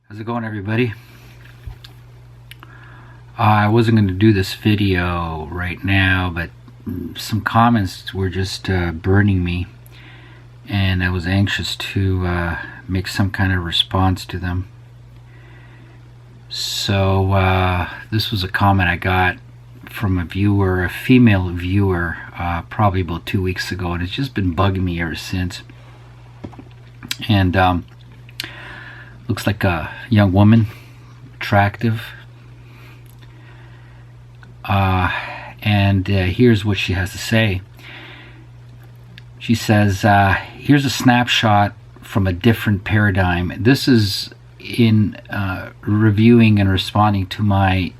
How's it going, everybody? I wasn't going to do this video right now, but some comments were just burning me, and I was anxious to make some kind of response to them. So this was a comment I got from a viewer, a female viewer, probably about 2 weeks ago, and it's just been bugging me ever since. And looks like a young woman, attractive, and here's what she has to say. She says, here's a snapshot from a different paradigm. This is in reviewing and responding to my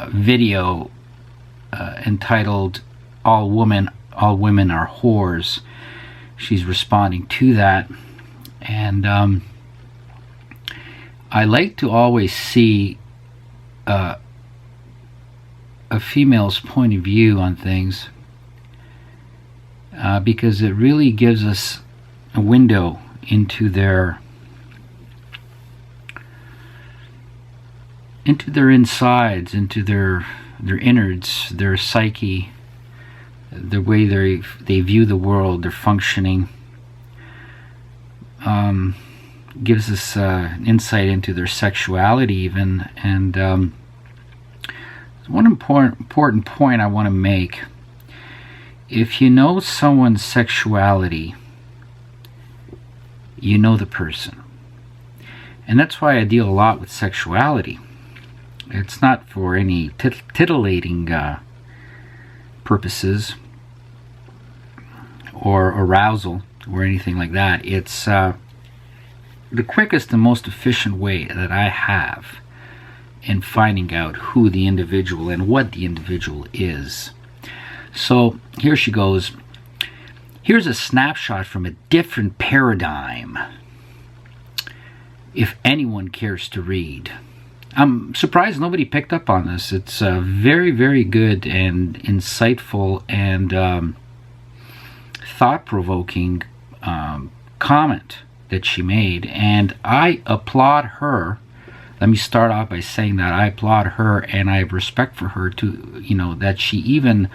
video entitled all women are whores. She's responding to that, and I like to always see a female's point of view on things, because it really gives us a window into their insides, into their innards, their psyche, the way they view the world, their functioning. Gives us insight into their sexuality even. And one important point I want to make: if you know someone's sexuality, you know the person. And that's why I deal a lot with sexuality. It's not for any titillating purposes or arousal or anything like that. It's the quickest and most efficient way that I have in finding out who the individual and what the individual is. So here she goes. Here's a snapshot from a different paradigm, if anyone cares to read. I'm surprised nobody picked up on this. It's a very, very good and insightful and thought-provoking comment that she made, and I applaud her. Let me start off by saying that I applaud her, and I have respect for her to, that she even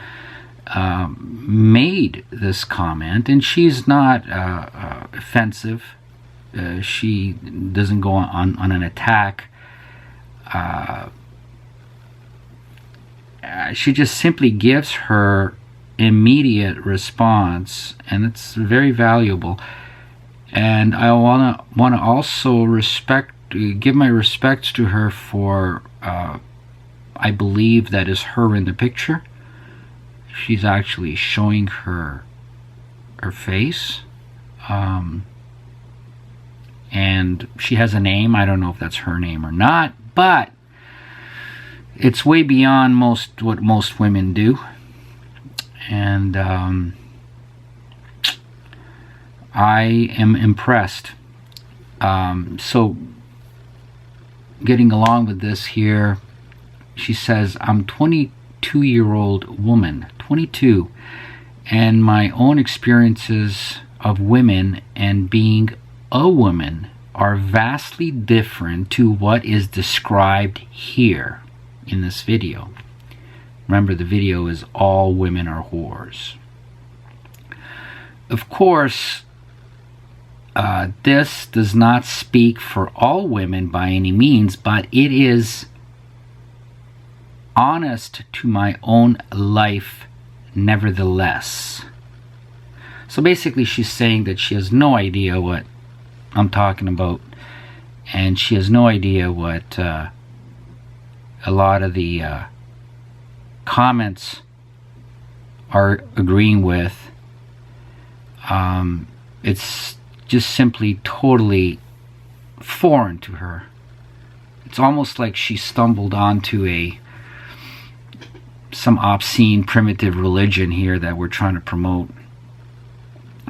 made this comment, and she's not offensive. She doesn't go on an attack. She just simply gives her immediate response, and it's very valuable. And I want to also give my respects to her for, I believe that is her in the picture. She's actually showing her face, and she has a name. I don't know if that's her name or not, but it's way beyond what most women do. And I am impressed. So getting along with this here, she says, I'm 22-year-old woman, 22, and my own experiences of women and being a woman are vastly different to what is described here in this video. Remember, the video is all women are whores. Of course, this does not speak for all women by any means, but it is honest to my own life nevertheless. So basically she's saying that she has no idea what I'm talking about, and she has no idea what a lot of the comments are agreeing with. It's just simply totally foreign to her. It's almost like she stumbled onto some obscene primitive religion here that we're trying to promote.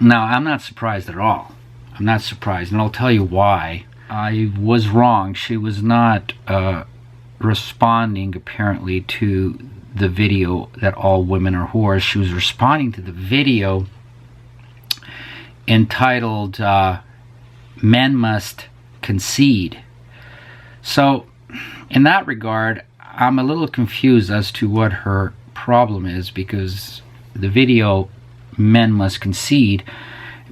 Now, I'm not surprised at all. I'm not surprised, and I'll tell you why. I was wrong. She was not responding apparently to the video that all women are whores. She was responding to the video entitled Men Must Concede. So in that regard, I'm a little confused as to what her problem is, because the video, Men Must Concede,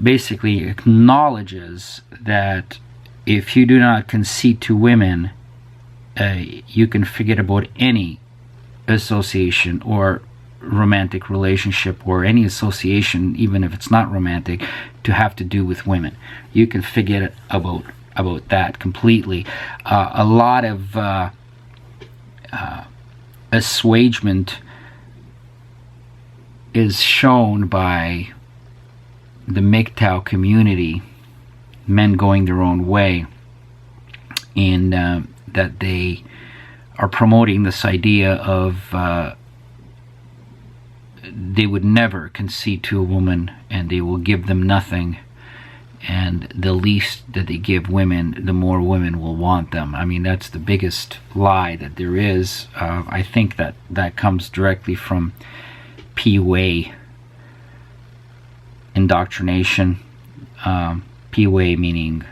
basically acknowledges that if you do not concede to women, you can forget about any association or romantic relationship, or any association, even if it's not romantic, to have to do with women. You can forget about that completely. A lot of assuagement is shown by the MGTOW community, men going their own way, in that they are promoting this idea of they would never concede to a woman, and they will give them nothing, and the least that they give women, the more women will want them. I mean, that's the biggest lie that there is. I think that comes directly from PUA indoctrination. PUA meaning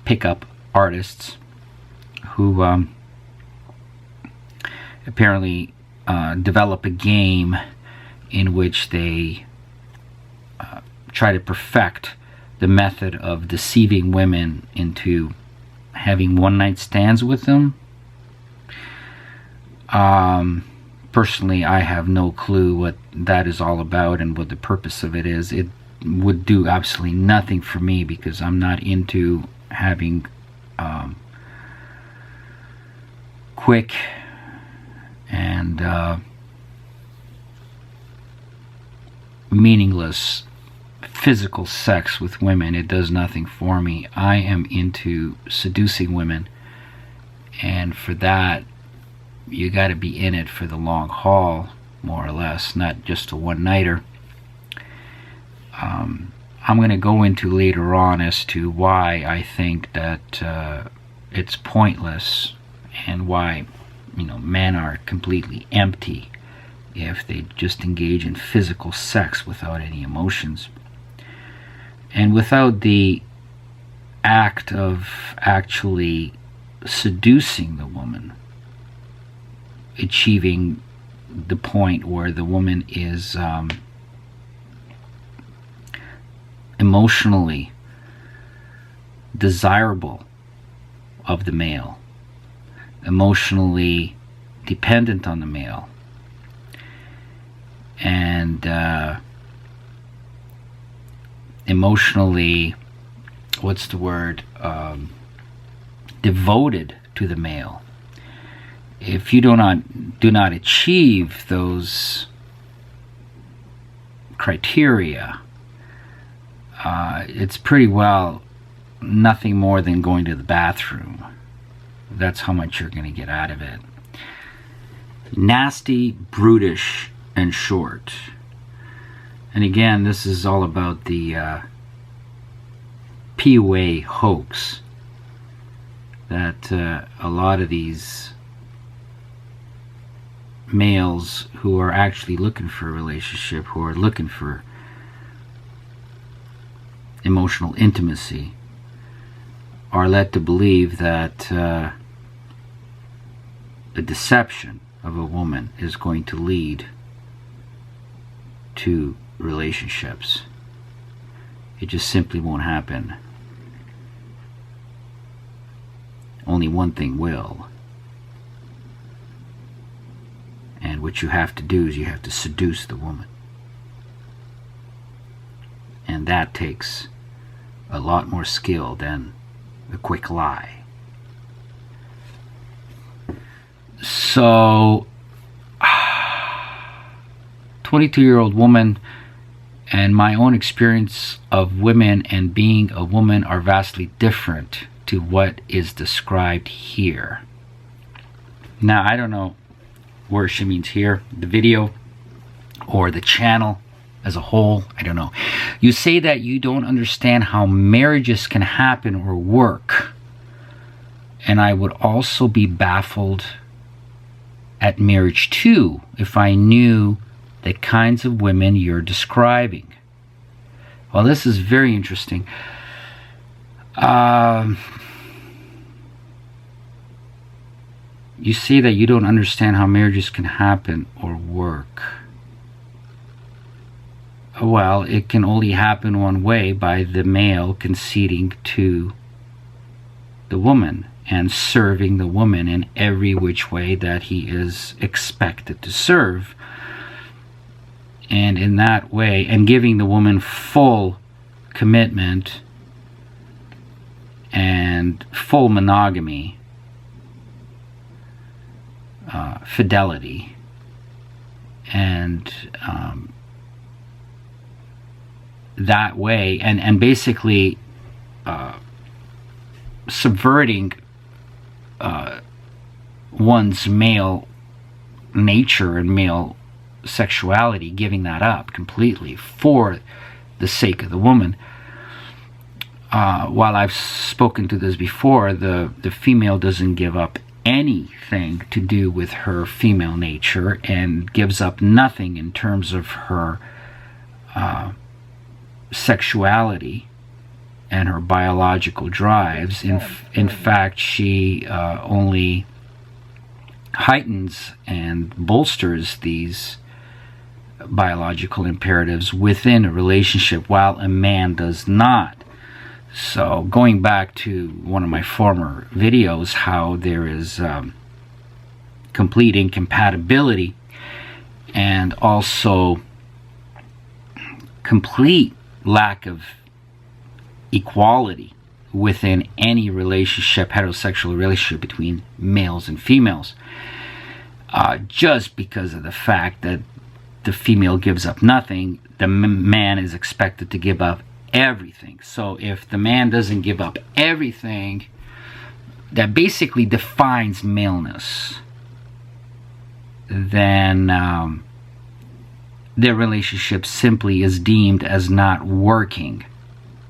pickup artists, who apparently develop a game in which they try to perfect the method of deceiving women into having one-night stands with them. Personally, I have no clue what that is all about and what the purpose of it is. It would do absolutely nothing for me, because I'm not into having quick and meaningless physical sex with women. It does nothing for me. I am into seducing women, and for that you got to be in it for the long haul, more or less, not just a one-nighter. I'm going to go into later on as to why I think that it's pointless, and why, you know, men are completely empty if they just engage in physical sex without any emotions, and without the act of actually seducing the woman, achieving the point where the woman is emotionally desirable of the male, emotionally dependent on the male, and emotionally, what's the word, devoted to the male. If you do not achieve those criteria, it's pretty well nothing more than going to the bathroom. That's how much you're going to get out of it. Nasty, brutish, and short. And again, this is all about the PUA hoax, that a lot of these males who are actually looking for a relationship, who are looking for emotional intimacy, are led to believe that the deception of a woman is going to lead to relationships. It just simply won't happen. Only one thing will. And what you have to do is you have to seduce the woman. And that takes a lot more skill than a quick lie. So, 22-year-old woman, and my own experience of women and being a woman are vastly different to what is described here. Now, I don't know where she means here, the video or the channel as a whole, I don't know. You say that you don't understand how marriages can happen or work, and I would also be baffled at marriage too if I knew the kinds of women you're describing. Well, this is very interesting. You say that you don't understand how marriages can happen or work. Well, it can only happen one way, by the male conceding to the woman and serving the woman in every which way that he is expected to serve. And in that way, and giving the woman full commitment and full monogamy, fidelity, and that way, and basically subverting one's male nature and male sexuality, giving that up completely for the sake of the woman. While I've spoken to this before, the female doesn't give up anything to do with her female nature, and gives up nothing in terms of her sexuality and her biological drives. In fact, she only heightens and bolsters these biological imperatives within a relationship, while a man does not. So going back to one of my former videos, how there is complete incompatibility and also complete lack of equality within any relationship, heterosexual relationship between males and females, just because of the fact that the female gives up nothing, the man is expected to give up everything. So if the man doesn't give up everything, that basically defines maleness, then their relationship simply is deemed as not working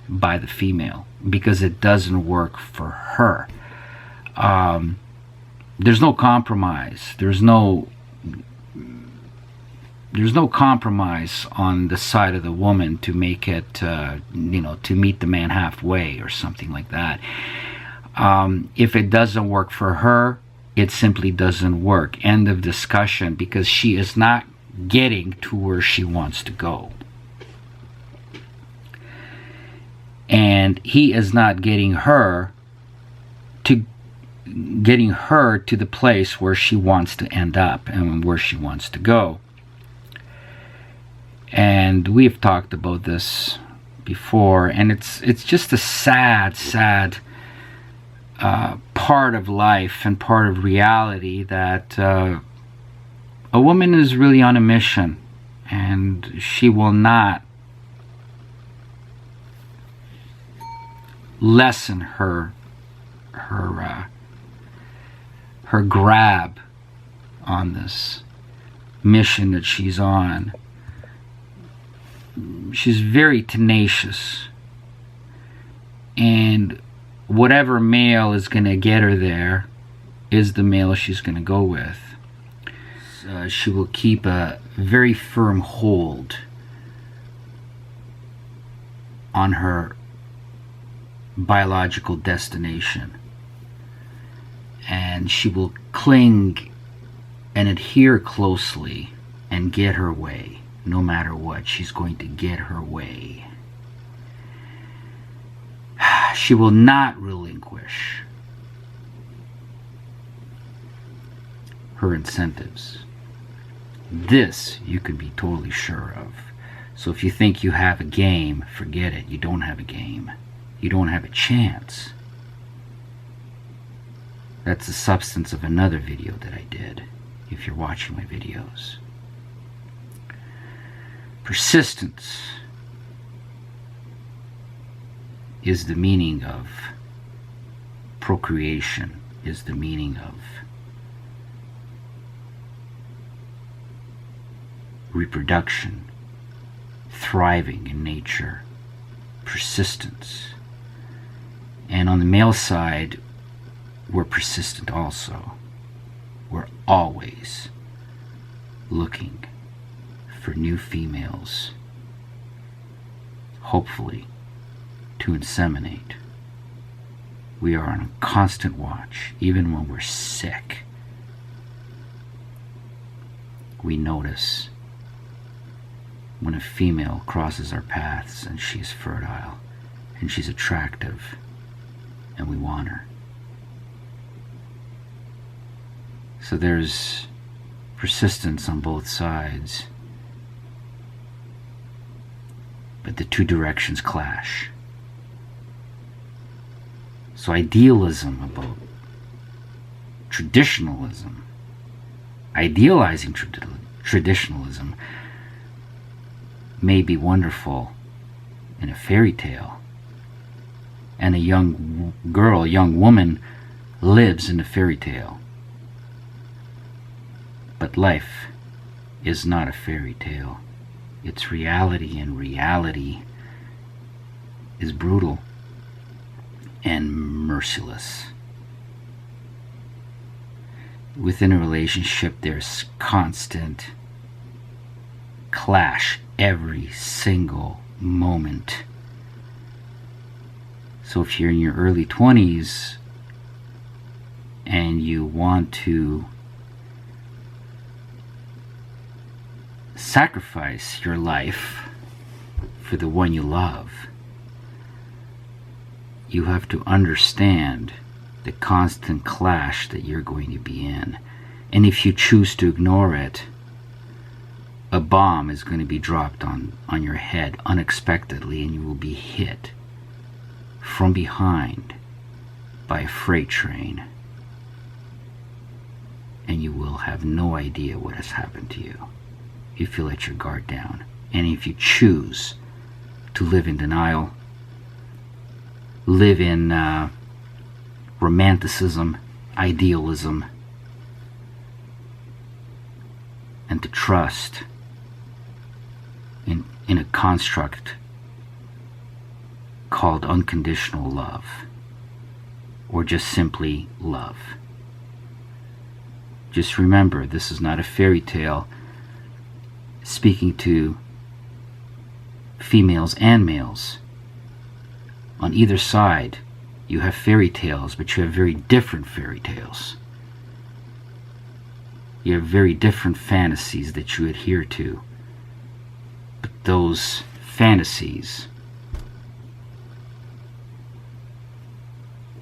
by the female, because it doesn't work for her. There's no compromise. There's no compromise on the side of the woman to make it, to meet the man halfway or something like that. If it doesn't work for her, it simply doesn't work. End of discussion, because she is not getting to where she wants to go. And he is not getting her to the place where she wants to end up and where she wants to go. And we've talked about this before, and it's just a sad part of life and part of reality that a woman is really on a mission, and she will not lessen her grab on this mission that she's on. She's very tenacious, and whatever male is going to get her there is the male she's going to go with. She will keep a very firm hold on her biological destination, and she will cling and adhere closely and get her way. No matter what, she's going to get her way. She will not relinquish her incentives. This you can be totally sure of. So if you think you have a game, forget it. You don't have a game. You don't have a chance. That's the substance of another video that I did, if you're watching my videos. Persistence is the meaning of procreation, is the meaning of reproduction, thriving in nature, persistence. And on the male side, we're persistent also. We're always looking for new females, hopefully to inseminate. We are on a constant watch, even when we're sick. we notice when a female crosses our paths and she's fertile and she's attractive and we want her. So there's persistence on both sides, but the two directions clash. So idealism about traditionalism, idealizing traditionalism, may be wonderful in a fairy tale, and a young girl, a young woman, lives in a fairy tale. But life is not a fairy tale. It's reality, and reality is brutal and merciless. Within a relationship, there's constant clash every single moment. So if you're in your early 20s and you want to sacrifice your life for the one you love, you have to understand the constant clash that you're going to be in. And if you choose to ignore it, a bomb is going to be dropped on your head unexpectedly, and you will be hit from behind by a freight train, and you will have no idea what has happened to you if you let your guard down. And if you choose to live in denial, live in romanticism, idealism, and to trust in a construct called unconditional love, or just simply love. Just remember, this is not a fairy tale. Speaking to females and males, on either side you have fairy tales, but you have very different fairy tales. You have very different fantasies that you adhere to, but those fantasies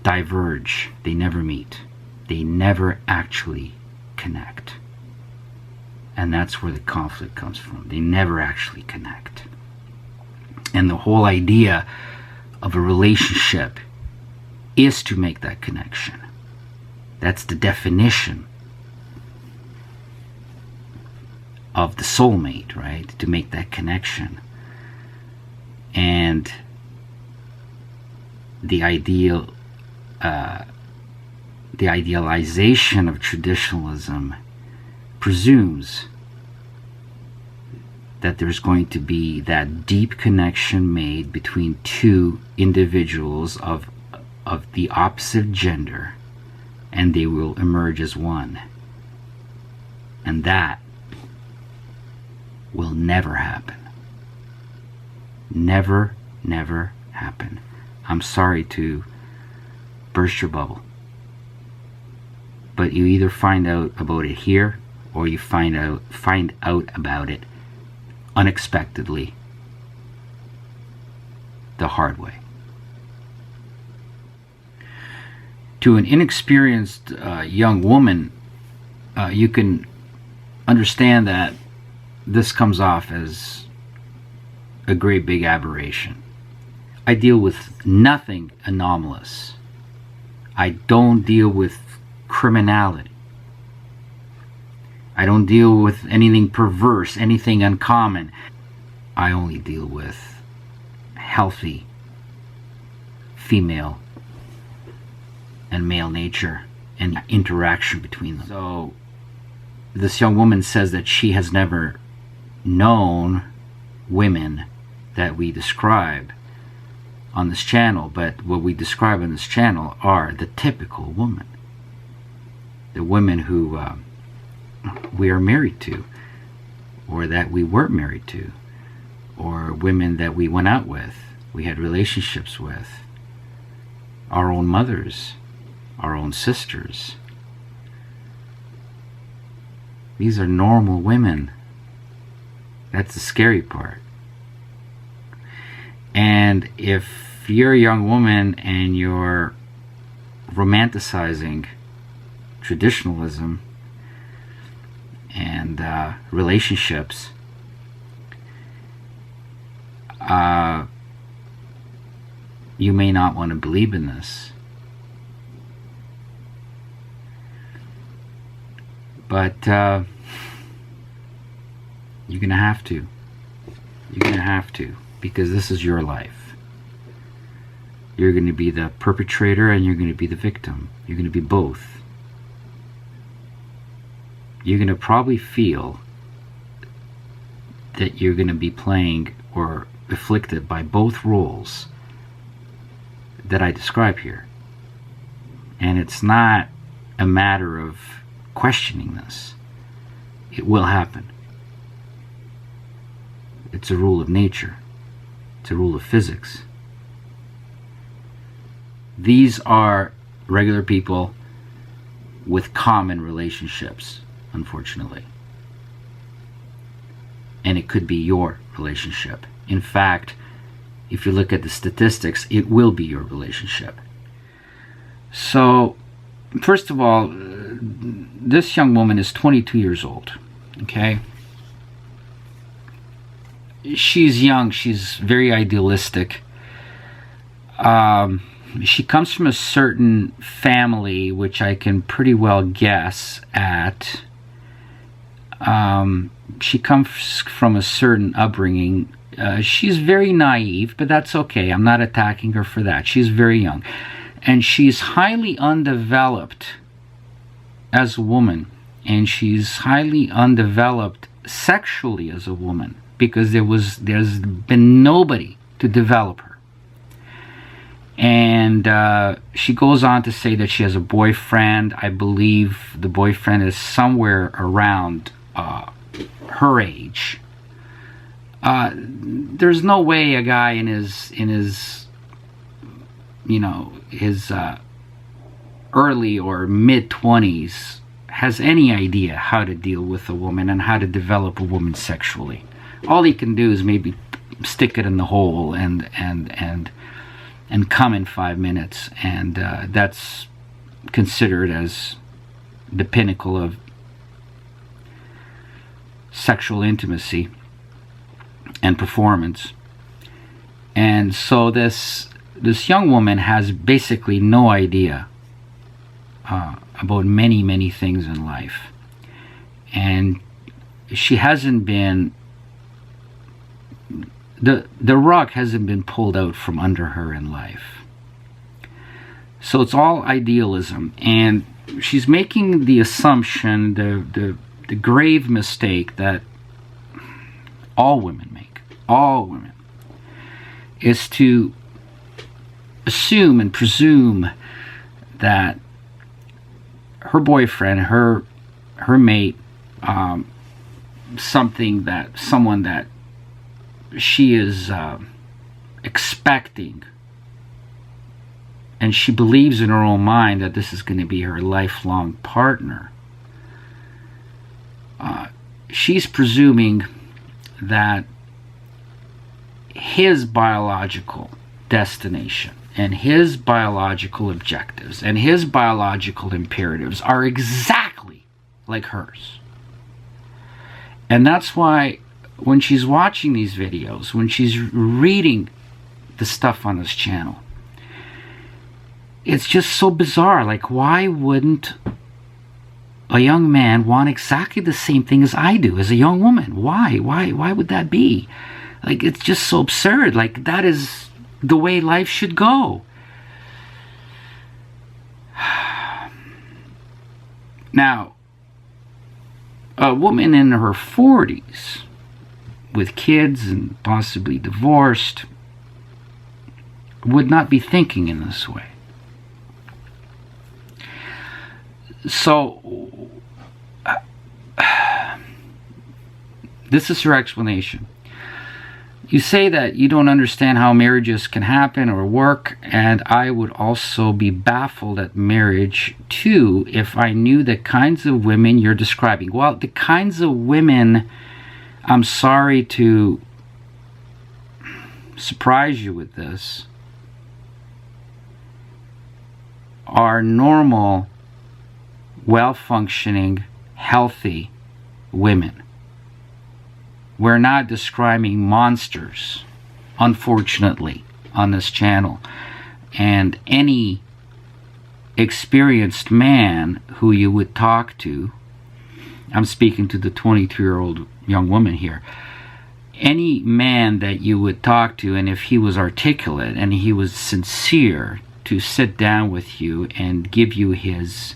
diverge. They never meet. They never actually connect. And that's where the conflict comes from. They never actually connect. And the whole idea of a relationship is to make that connection. That's the definition of the soulmate, right? To make that connection. And the idealization of traditionalism presumes that there's going to be that deep connection made between two individuals of the opposite gender, and they will emerge as one. And that will never happen. Never, never happen. I'm sorry to burst your bubble, but you either find out about it here, or you find out about it unexpectedly, the hard way. To an inexperienced young woman, you can understand that this comes off as a great big aberration. I deal with nothing anomalous. I don't deal with criminality. I don't deal with anything perverse, anything uncommon. I only deal with healthy female and male nature and interaction between them. So this young woman says that she has never known women that we describe on this channel, but what we describe on this channel are the typical woman. The women who we are married to, or that we were married to, or women that we went out with, we had relationships with, our own mothers, our own sisters. These are normal women. That's the scary part. And if you're a young woman and you're romanticizing traditionalism and relationships, you may not want to believe in this. But you're going to have to. You're going to have to, because this is your life. You're going to be the perpetrator and you're going to be the victim. You're going to be both. You're going to probably feel that you're going to be playing or afflicted by both roles that I describe here. And it's not a matter of questioning this. It will happen. It's a rule of nature. It's a rule of physics. These are regular people with common relationships, unfortunately. And it could be your relationship. In fact, if you look at the statistics, it will be your relationship. So, first of all, this young woman is 22 years old, okay? She's young, she's very idealistic. She comes from a certain family, which I can pretty well guess at. She comes from a certain upbringing. She's very naive, but that's okay. I'm not attacking her for that. She's very young. And she's highly undeveloped as a woman. And she's highly undeveloped sexually as a woman, because there's been nobody to develop her. And she goes on to say that she has a boyfriend. I believe the boyfriend is somewhere around her age. There's no way a guy in his early or mid-20s has any idea how to deal with a woman and how to develop a woman sexually. All he can do is maybe stick it in the hole and come in 5 minutes, and that's considered as the pinnacle of sexual intimacy and performance. And so this young woman has basically no idea about many things in life, and she hasn't been, the rug hasn't been pulled out from under her in life. So it's all idealism, and she's making the assumption, the grave mistake that all women make, all women, is to assume and presume that her boyfriend, her mate, someone that she is expecting, and she believes in her own mind that this is going to be her lifelong partner. She's presuming that his biological destination and his biological objectives and his biological imperatives are exactly like hers. And that's why when she's watching these videos, when she's reading the stuff on this channel, it's just so bizarre. Like, why wouldn't a young man want exactly the same thing as I do as a young woman? Why would that be? Like, it's just so absurd. Like, that is the way life should go. Now, a woman in her 40s with kids and possibly divorced would not be thinking in this way. So, this is her explanation. You say that you don't understand how marriages can happen or work, and I would also be baffled at marriage too if I knew the kinds of women you're describing. Well, the kinds of women, I'm sorry to surprise you with this, are normal, well-functioning, healthy women. We're not describing monsters, unfortunately, on this channel. And any experienced man who you would talk to, I'm speaking to the 22-year-old young woman here, any man that you would talk to, and if he was articulate and he was sincere to sit down with you and give you his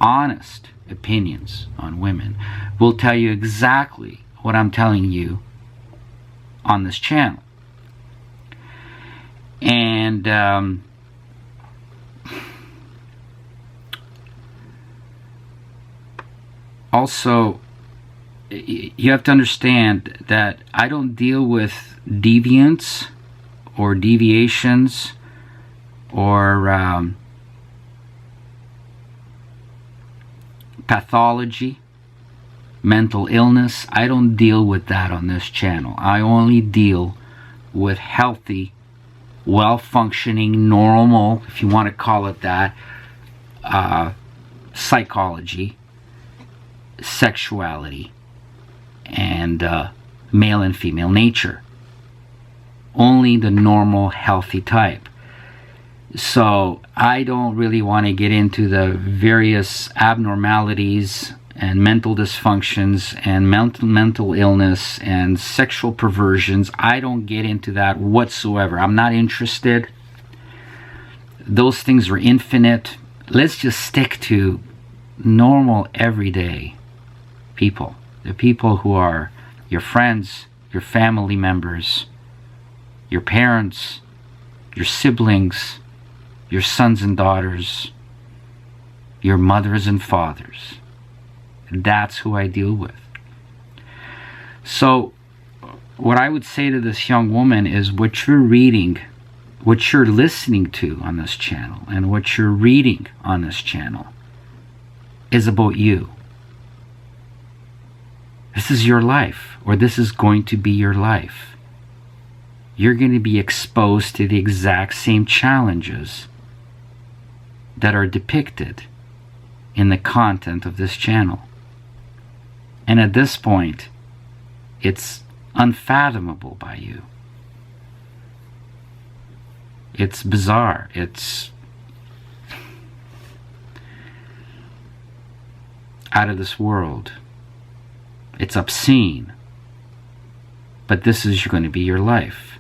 honest opinions on women, will tell you exactly what I'm telling you on this channel. And also, you have to understand that I don't deal with deviants or deviations or pathology, mental illness. I don't deal with that on this channel. I only deal with healthy, well-functioning, normal, if you want to call it that, psychology, sexuality, and male and female nature. Only the normal, healthy type. So I don't really want to get into the various abnormalities and mental dysfunctions and mental illness and sexual perversions. I don't get into that whatsoever. I'm not interested. Those things are infinite. Let's just stick to normal, everyday people. The people who are your friends, your family members, your parents, your siblings, your sons and daughters, your mothers and fathers. That's who I deal with. So what I would say to this young woman is what you're reading, what you're listening to on this channel, and what you're reading on this channel is about you. This is your life, or this is going to be your life. You're going to be exposed to the exact same challenges that are depicted in the content of this channel. And at this point, it's unfathomable by you. It's bizarre. It's out of this world. It's obscene. But this is going to be your life.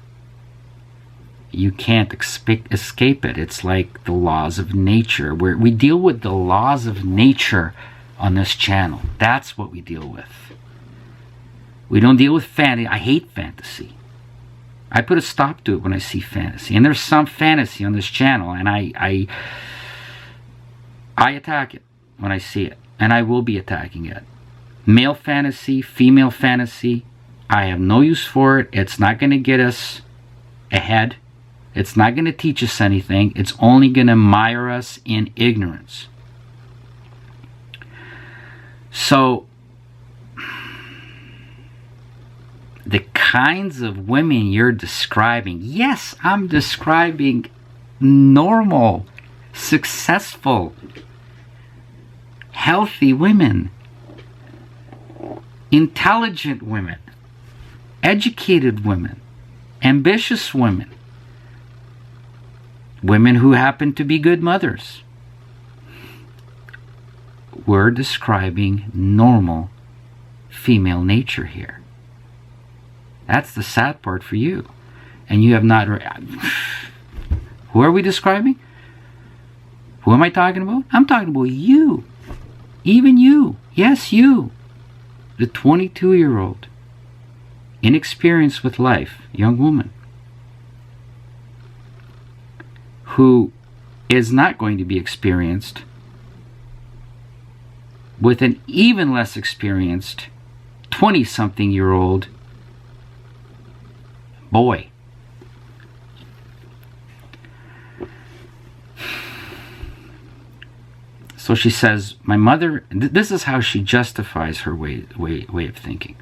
You can't escape it. It's like the laws of nature. We deal with the laws of nature on this channel. That's what we deal with. We don't deal with fantasy. I hate fantasy. I put a stop to it when I see fantasy. And there's some fantasy on this channel, and I attack it when I see it. And I will be attacking it. Male fantasy, female fantasy, I have no use for it. It's not going to get us ahead. It's not going to teach us anything. It's only going to mire us in ignorance. So, the kinds of women you're describing, yes, I'm describing normal, successful, healthy women, intelligent women, educated women, ambitious women, women who happen to be good mothers. We're describing normal female nature here. That's the sad part for you. And you have not... Who are we describing? Who am I talking about? I'm talking about you. Even you. Yes, you. The 22-year-old, inexperienced with life, young woman, who is not going to be experienced with an even less experienced 20-something-year-old boy. So she says, my mother, this is how she justifies her way of thinking.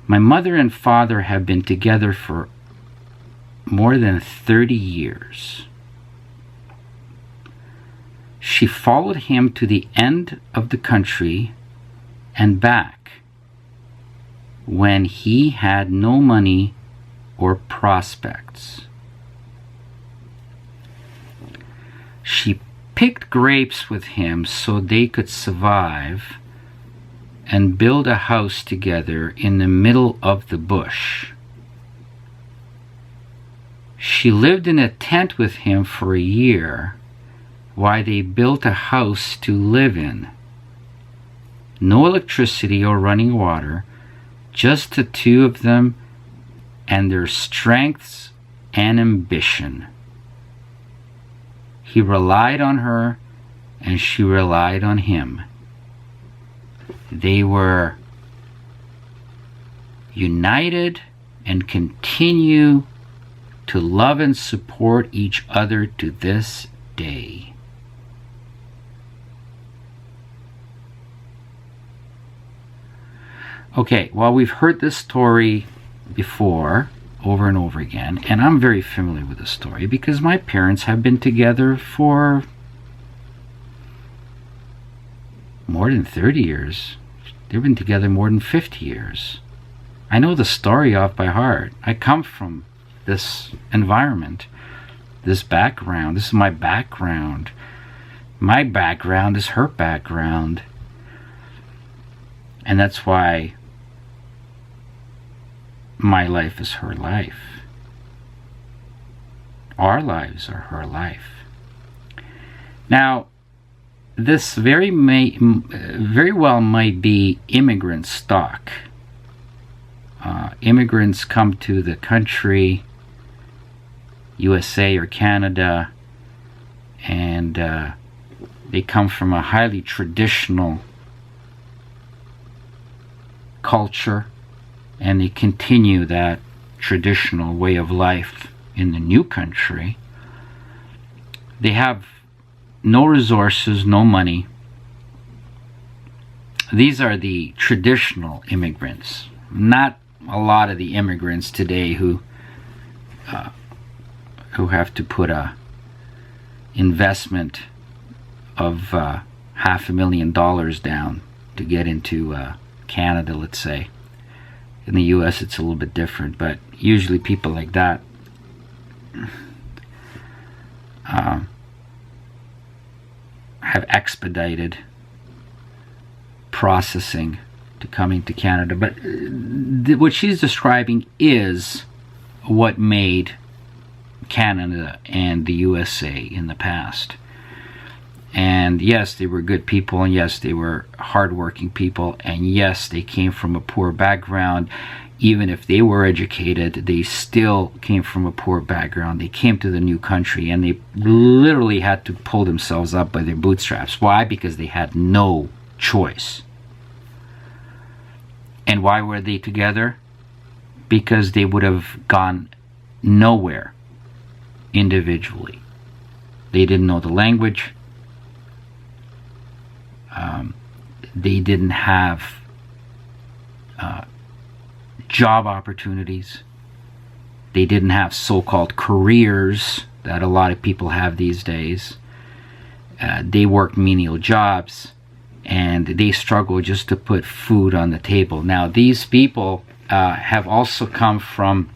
My mother and father have been together for more than 30 years. She followed him to the end of the country and back when he had no money or prospects. She picked grapes with him so they could survive and build a house together in the middle of the bush. She lived in a tent with him for a year while they built a house to live in. No electricity or running water, just the two of them and their strengths and ambition. He relied on her, and she relied on him. They were united and continue to love and support each other to this day. Okay, well, we've heard this story before, over and over again, and I'm very familiar with the story because my parents have been together for more than 30 years. They've been together more than 50 years. I know the story off by heart. I come from this environment, this background. This is my background. My background is her background. And that's why my life is her life. Our lives are her life. Now, this very well might be immigrant stock. Immigrants come to the country, USA or Canada, and they come from a highly traditional culture, and they continue that traditional way of life in the new country. They have no resources, no money. These are the traditional immigrants, not a lot of the immigrants today who have to put a investment of $500,000 down to get into Canada, let's say. In the US it's a little bit different, but usually people like that have expedited processing to coming to Canada. But what she's describing is what made Canada and the USA in the past. And yes, they were good people, and yes, they were hardworking people, and yes, they came from a poor background. Even if they were educated, they still came from a poor background. They came to the new country, and they literally had to pull themselves up by their bootstraps. Why? Because they had no choice. And why were they together? Because they would have gone nowhere individually. They didn't know the language. They didn't have job opportunities. They didn't have so-called careers that a lot of people have these days. They worked menial jobs, and they struggle just to put food on the table. Now, these people have also come from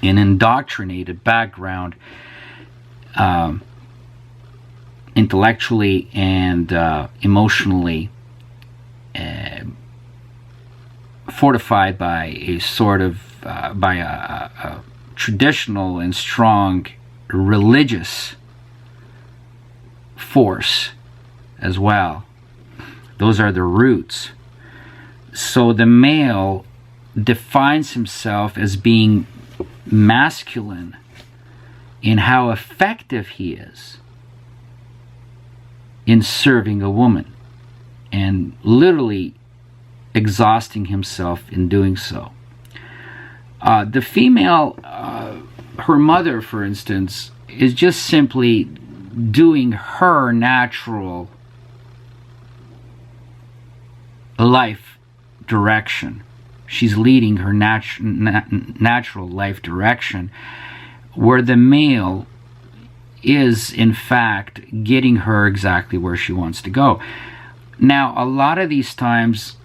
an indoctrinated background, intellectually and emotionally, fortified by a sort of by a traditional and strong religious force as well. Those are the roots. So the male defines himself as being masculine in how effective he is in serving a woman, and literally exhausting himself in doing so. The female, her mother, for instance, is just simply doing her natural life direction. She's leading her natural life direction, where the male is, in fact, getting her exactly where she wants to go. Now, a lot of these times,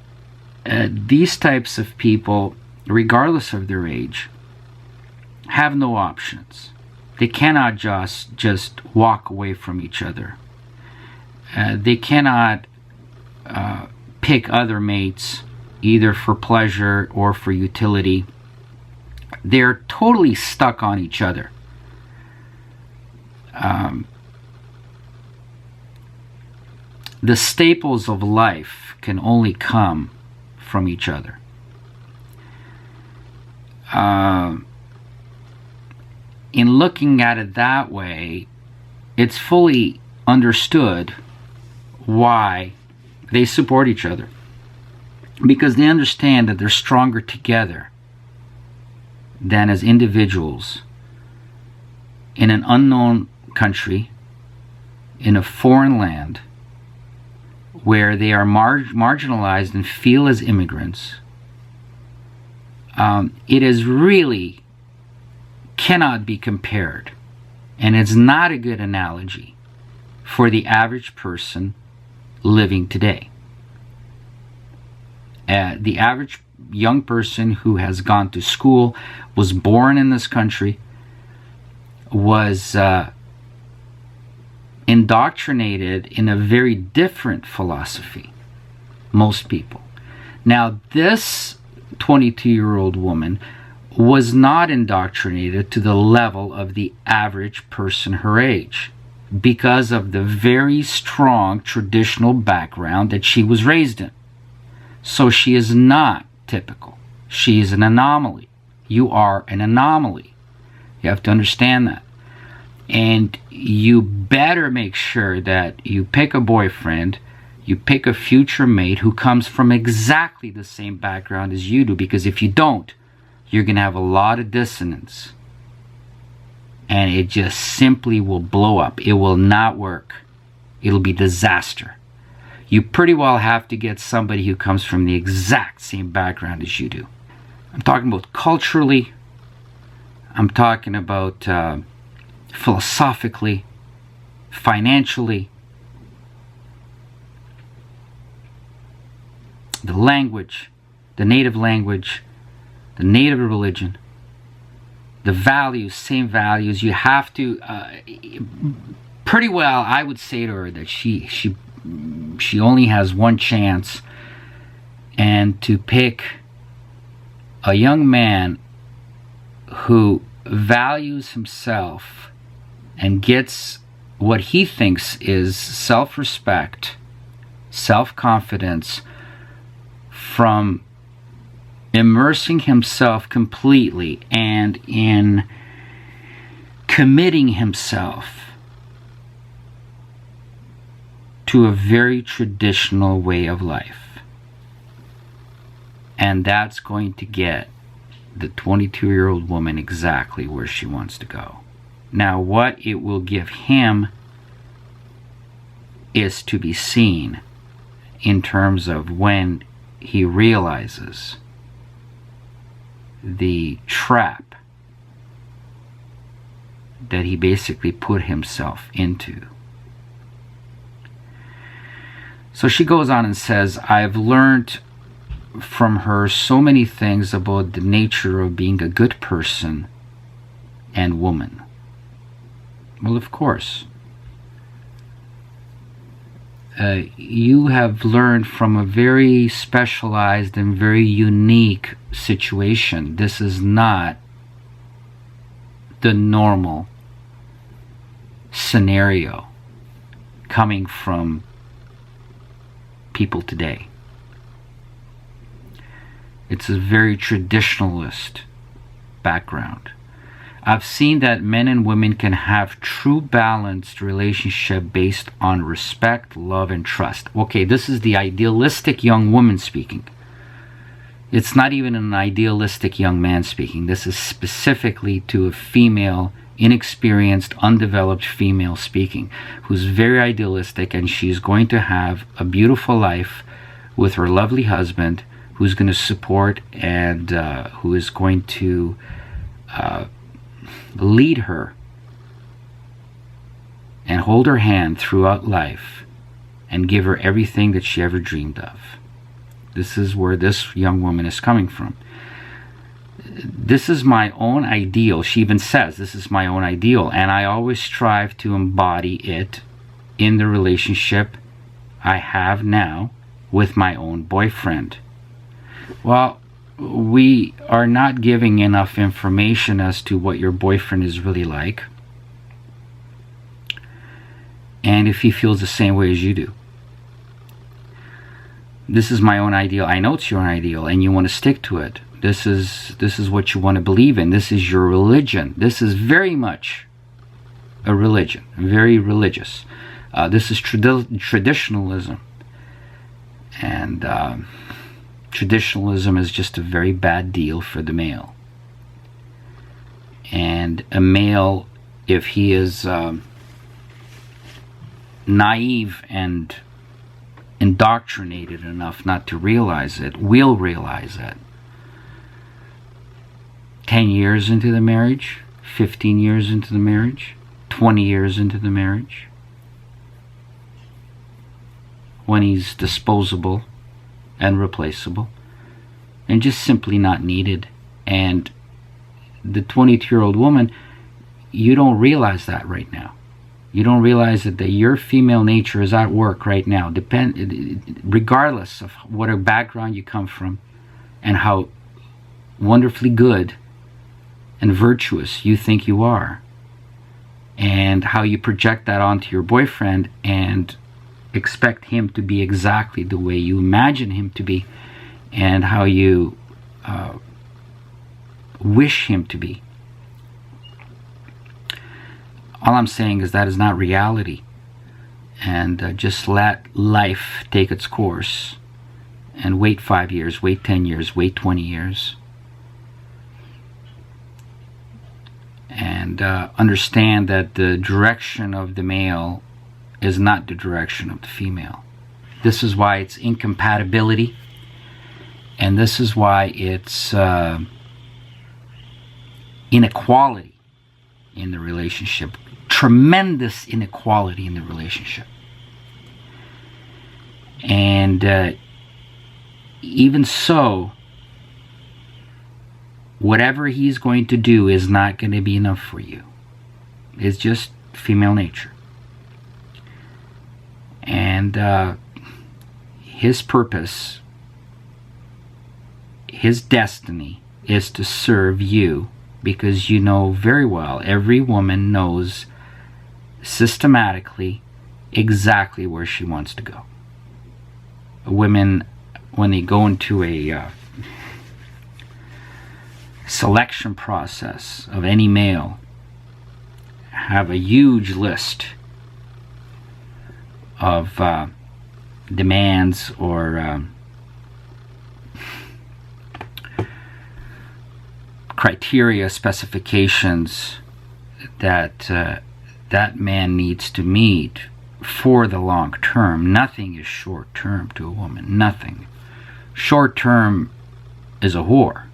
these types of people, regardless of their age, have no options. They cannot just walk away from each other. They cannot pick other mates, either for pleasure or for utility. They're totally stuck on each other. The staples of life can only come from each other. In looking at it that way, it's fully understood why they support each other. Because they understand that they're stronger together than as individuals in an unknown country, in a foreign land, where they are marginalized and feel as immigrants. It is really cannot be compared, and it's not a good analogy for the average person living today. The average young person who has gone to school, was born in this country, was indoctrinated in a very different philosophy. Most people. Now, this 22-year-old woman was not indoctrinated to the level of the average person her age, because of the very strong traditional background that she was raised in. So she is not typical. She is an anomaly. You are an anomaly. You have to understand that. And you better make sure that you pick a boyfriend, you pick a future mate who comes from exactly the same background as you do, because if you don't, you're going to have a lot of dissonance. And it just simply will blow up. It will not work. It'll be disaster. You pretty well have to get somebody who comes from the exact same background as you do. I'm talking about culturally. I'm talking about philosophically, financially, the language, the native religion, the values, same values. You have to, pretty well, I would say to her that she only has one chance, and to pick a young man who values himself and gets what he thinks is self-respect, self-confidence from immersing himself completely and in committing himself to a very traditional way of life. And that's going to get the 22-year-old woman exactly where she wants to go. Now, what it will give him is to be seen in terms of when he realizes the trap that he basically put himself into. So she goes on and says, I've learned from her so many things about the nature of being a good person and woman. Well, of course. You have learned from a very specialized and very unique situation. This is not the normal scenario coming from people today. It's a very traditionalist background. I've seen that men and women can have true balanced relationship based on respect, love, and trust. Okay, this is the idealistic young woman speaking. It's not even an idealistic young man speaking. This is specifically to a female, inexperienced, undeveloped female speaking, who's very idealistic, and she's going to have a beautiful life with her lovely husband, who's going to support and who is going to lead her and hold her hand throughout life and give her everything that she ever dreamed of. This is where this young woman is coming from. This is my own ideal. She even says, this is my own ideal, and I always strive to embody it in the relationship I have now with my own boyfriend. Well, we are not giving enough information as to what your boyfriend is really like, and if he feels the same way as you do. This is my own ideal. I know it's your own ideal, and you want to stick to it. This is what you want to believe in. This is your religion. This is very much a religion, very religious. This is traditionalism, and traditionalism is just a very bad deal for the male. And a male, if he is naive and indoctrinated enough not to realize it, will realize it 10 years into the marriage, 15 years into the marriage, 20 years into the marriage, when he's disposable and replaceable and just simply not needed. And the 22-year-old woman, you don't realize that right now. You don't realize that your female nature is at work right now, regardless of what background you come from and how wonderfully good and virtuous you think you are, and how you project that onto your boyfriend and expect him to be exactly the way you imagine him to be, and how you wish him to be. All I'm saying is that is not reality, and just let life take its course and wait 5 years, wait 10 years, wait 20 years, and understand that the direction of the male is not the direction of the female. This is why it's incompatibility, and this is why it's inequality in the relationship. Tremendous inequality in the relationship. And even so, whatever he's going to do is not going to be enough for you. It's just female nature. And his purpose, his destiny, is to serve you, because you know very well, every woman knows systematically exactly where she wants to go. Women, when they go into a selection process of any male, have a huge list of demands or criteria, specifications that that man needs to meet for the long term. Nothing is short term to a woman. Nothing. Short term is a whore.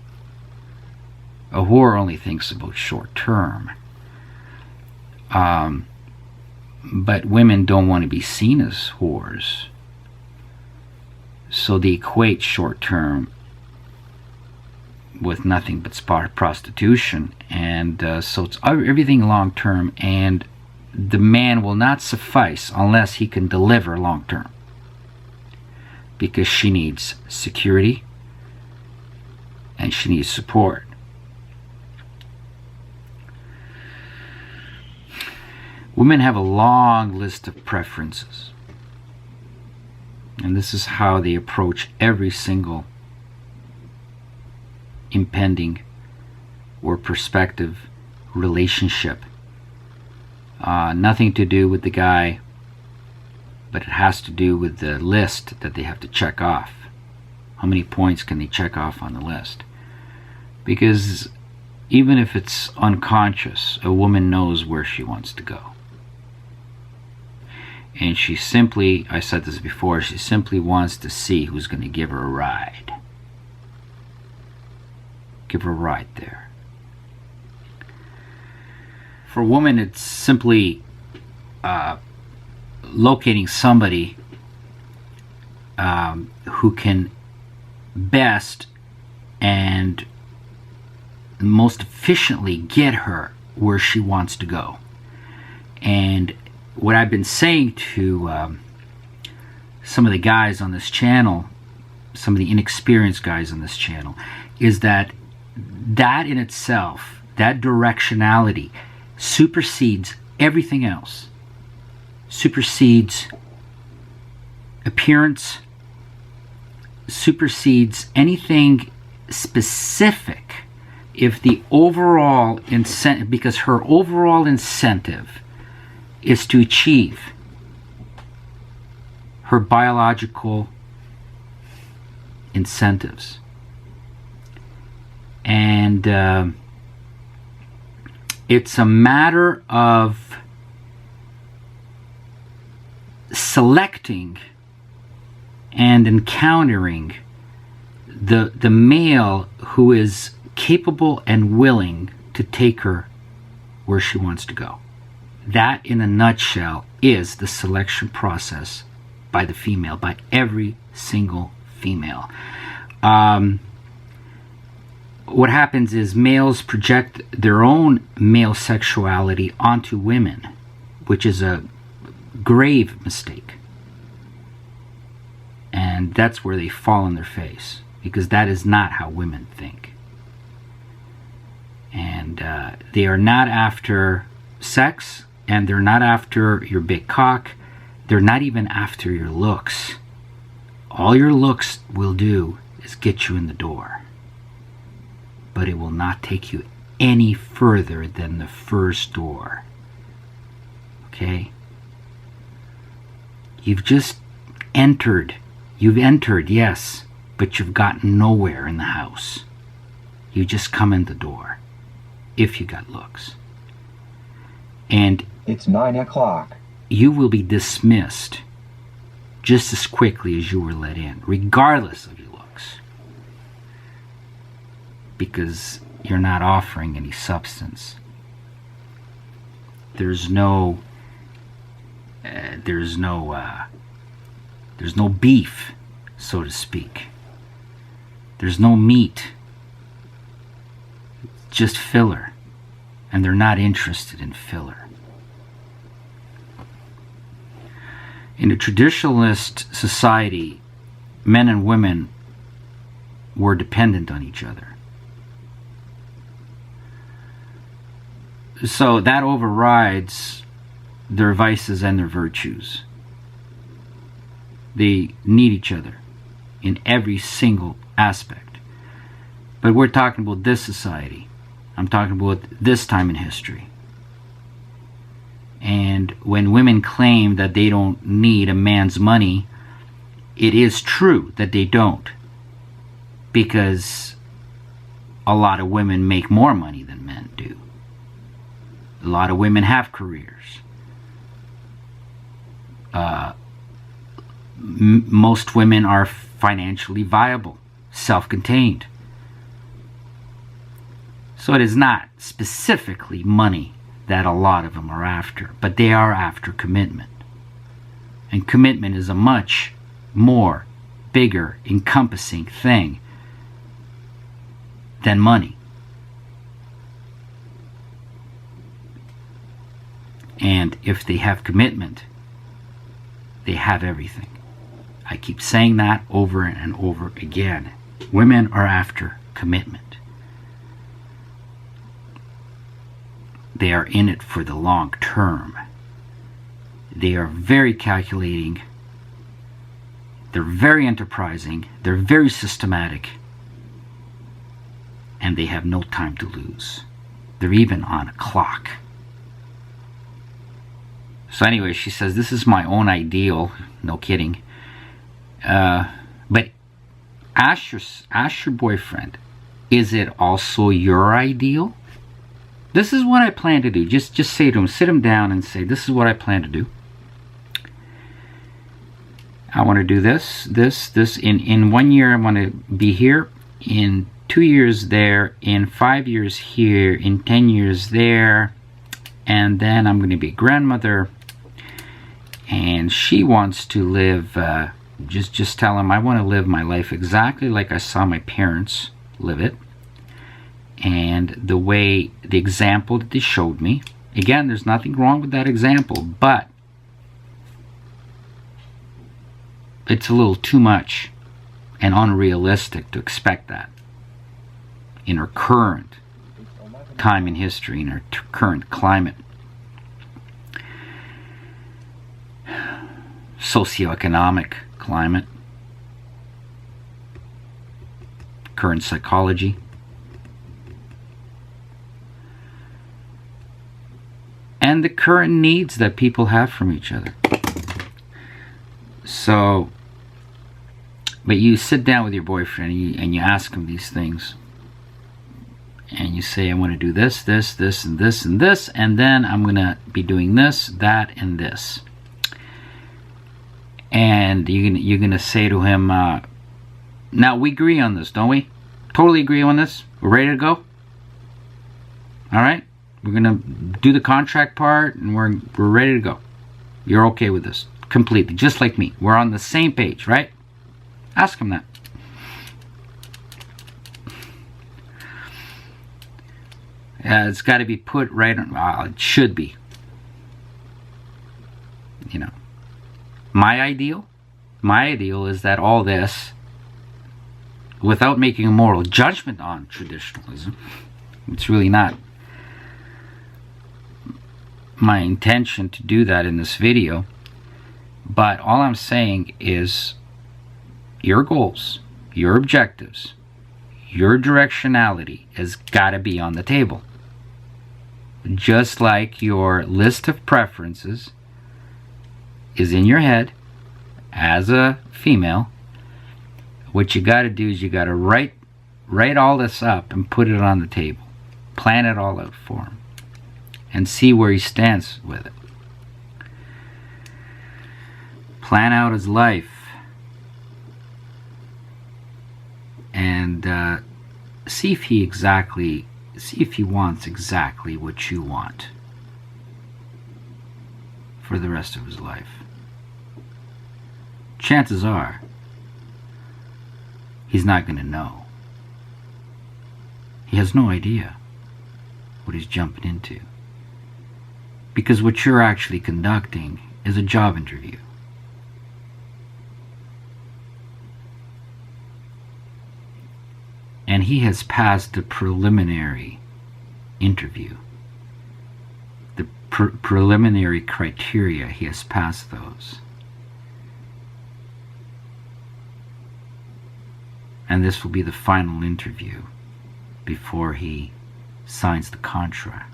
A whore only thinks about short term. But women don't want to be seen as whores, so they equate short term with nothing but prostitution, and so it's everything long term, and the man will not suffice unless he can deliver long term, because she needs security and she needs support. Women have a long list of preferences, and this is how they approach every single impending or prospective relationship. Nothing to do with the guy, but it has to do with the list that they have to check off. How many points can they check off on the list? Because even if it's unconscious, a woman knows where she wants to go. And she simply, I said this before, she simply wants to see who's going to give her a ride. Give her a ride there. For a woman, it's simply locating somebody who can best and most efficiently get her where she wants to go. And what I've been saying to some of the guys on this channel, some of the inexperienced guys on this channel, is that in itself, that directionality, supersedes everything else. Supersedes appearance, supersedes anything specific. If the overall incentive, because her overall incentive is to achieve her biological incentives. And it's a matter of selecting and encountering the male who is capable and willing to take her where she wants to go. That, in a nutshell, is the selection process by the female, by every single female. What happens is males project their own male sexuality onto women, which is a grave mistake. And that's where they fall on their face, because that is not how women think. And they are not after sex, and they're not after your big cock. They're not even after your looks. All your looks will do is get you in the door. But it will not take you any further than the first door. Okay? You've just entered. You've entered, yes, but you've gotten nowhere in the house. You just come in the door, if you got looks. And it's 9 o'clock. You will be dismissed just as quickly as you were let in, regardless of your looks. Because you're not offering any substance. There's no beef, so to speak. There's no meat. It's just filler. And they're not interested in filler. In a traditionalist society, men and women were dependent on each other. So that overrides their vices and their virtues. They need each other in every single aspect. But we're talking about this society. I'm talking about this time in history. And when women claim that they don't need a man's money, it is true that they don't. Because a lot of women make more money than men do. A lot of women have careers. Most women are financially viable, self-contained. So it is not specifically money that a lot of them are after, but they are after commitment. And commitment is a much more bigger, encompassing thing than money. And if they have commitment, they have everything. I keep saying that over and over again. Women are after commitment. They are in it for the long term. They are very calculating. They're very enterprising. They're very systematic. And they have no time to lose. They're even on a clock. So anyway, she says, this is my own ideal. No kidding. But Ask your boyfriend, is it also your ideal? This is what I plan to do. Just say to him, sit him down and say, this is what I plan to do. I want to do this. In 1 year I want to be here. In 2 years there. In 5 years here. In 10 years there. And then I'm going to be a grandmother. And she wants to live, just tell him, I want to live my life exactly like I saw my parents live it. And the example that they showed me. Again, there's nothing wrong with that example, but it's a little too much and unrealistic to expect that in our current time in history, in our current climate, socioeconomic climate, current psychology. And the current needs that people have from each other. So, but you sit down with your boyfriend and you ask him these things. And you say, I want to do this, this, this, and this, and this. And then I'm going to be doing this, that, and this. And you're going to say to him, now we agree on this, don't we? Totally agree on this? We're ready to go? All right? We're going to do the contract part, and we're ready to go. You're okay with this completely, just like me. We're on the same page, right? Ask him that. It's got to be put right on. It should be. You know, my ideal is that all this, without making a moral judgment on traditionalism, it's really not my intention to do that in this video, but all I'm saying is your goals, your objectives, your directionality has got to be on the table. Just like your list of preferences is in your head as a female, what you got to do is you got to write all this up and put it on the table. Plan it all out for him. And see where he stands with it. Plan out his life. And see if he wants exactly what you want for the rest of his life. Chances are he's not going to know. He has no idea what he's jumping into. Because what you're actually conducting is a job interview. And he has passed the preliminary interview. The preliminary criteria, he has passed those. And this will be the final interview before he signs the contract.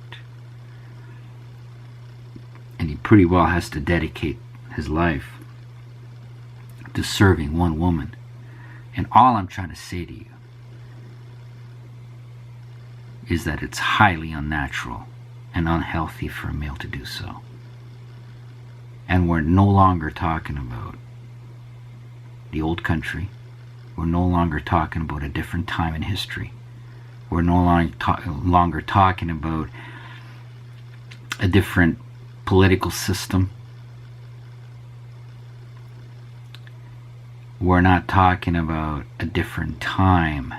And he pretty well has to dedicate his life to serving one woman. And all I'm trying to say to you is that it's highly unnatural and unhealthy for a male to do so. And we're no longer talking about the old country. We're no longer talking about a different time in history. We're no longer talking about a different political system. We're not talking about a different time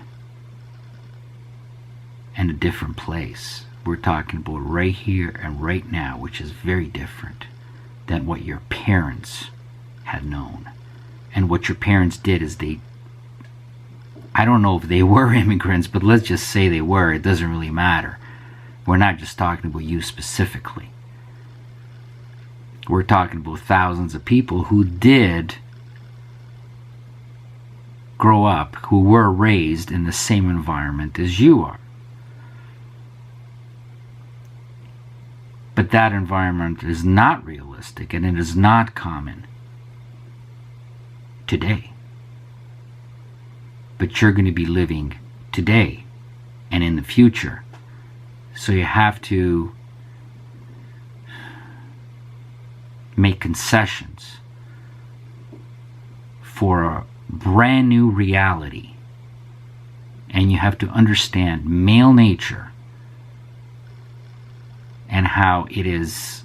and a different place. We're talking about right here and right now, which is very different than what your parents had known. And what your parents did is I don't know if they were immigrants, but let's just say they were. It doesn't really matter. We're not just talking about you specifically. We're talking about thousands of people who did grow up, who were raised in the same environment as you are. But that environment is not realistic, and it is not common today. but you're going to be living today and in the future. So you have to make concessions for a brand new reality. And you have to understand male nature and how it is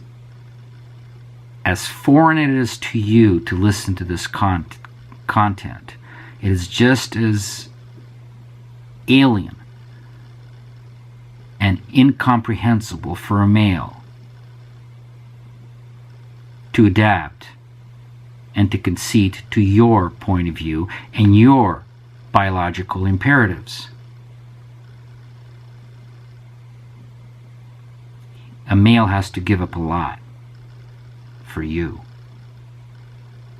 as foreign it is to you to listen to this content. It is just as alien and incomprehensible for a male to adapt and to concede to your point of view and your biological imperatives. A male has to give up a lot for you.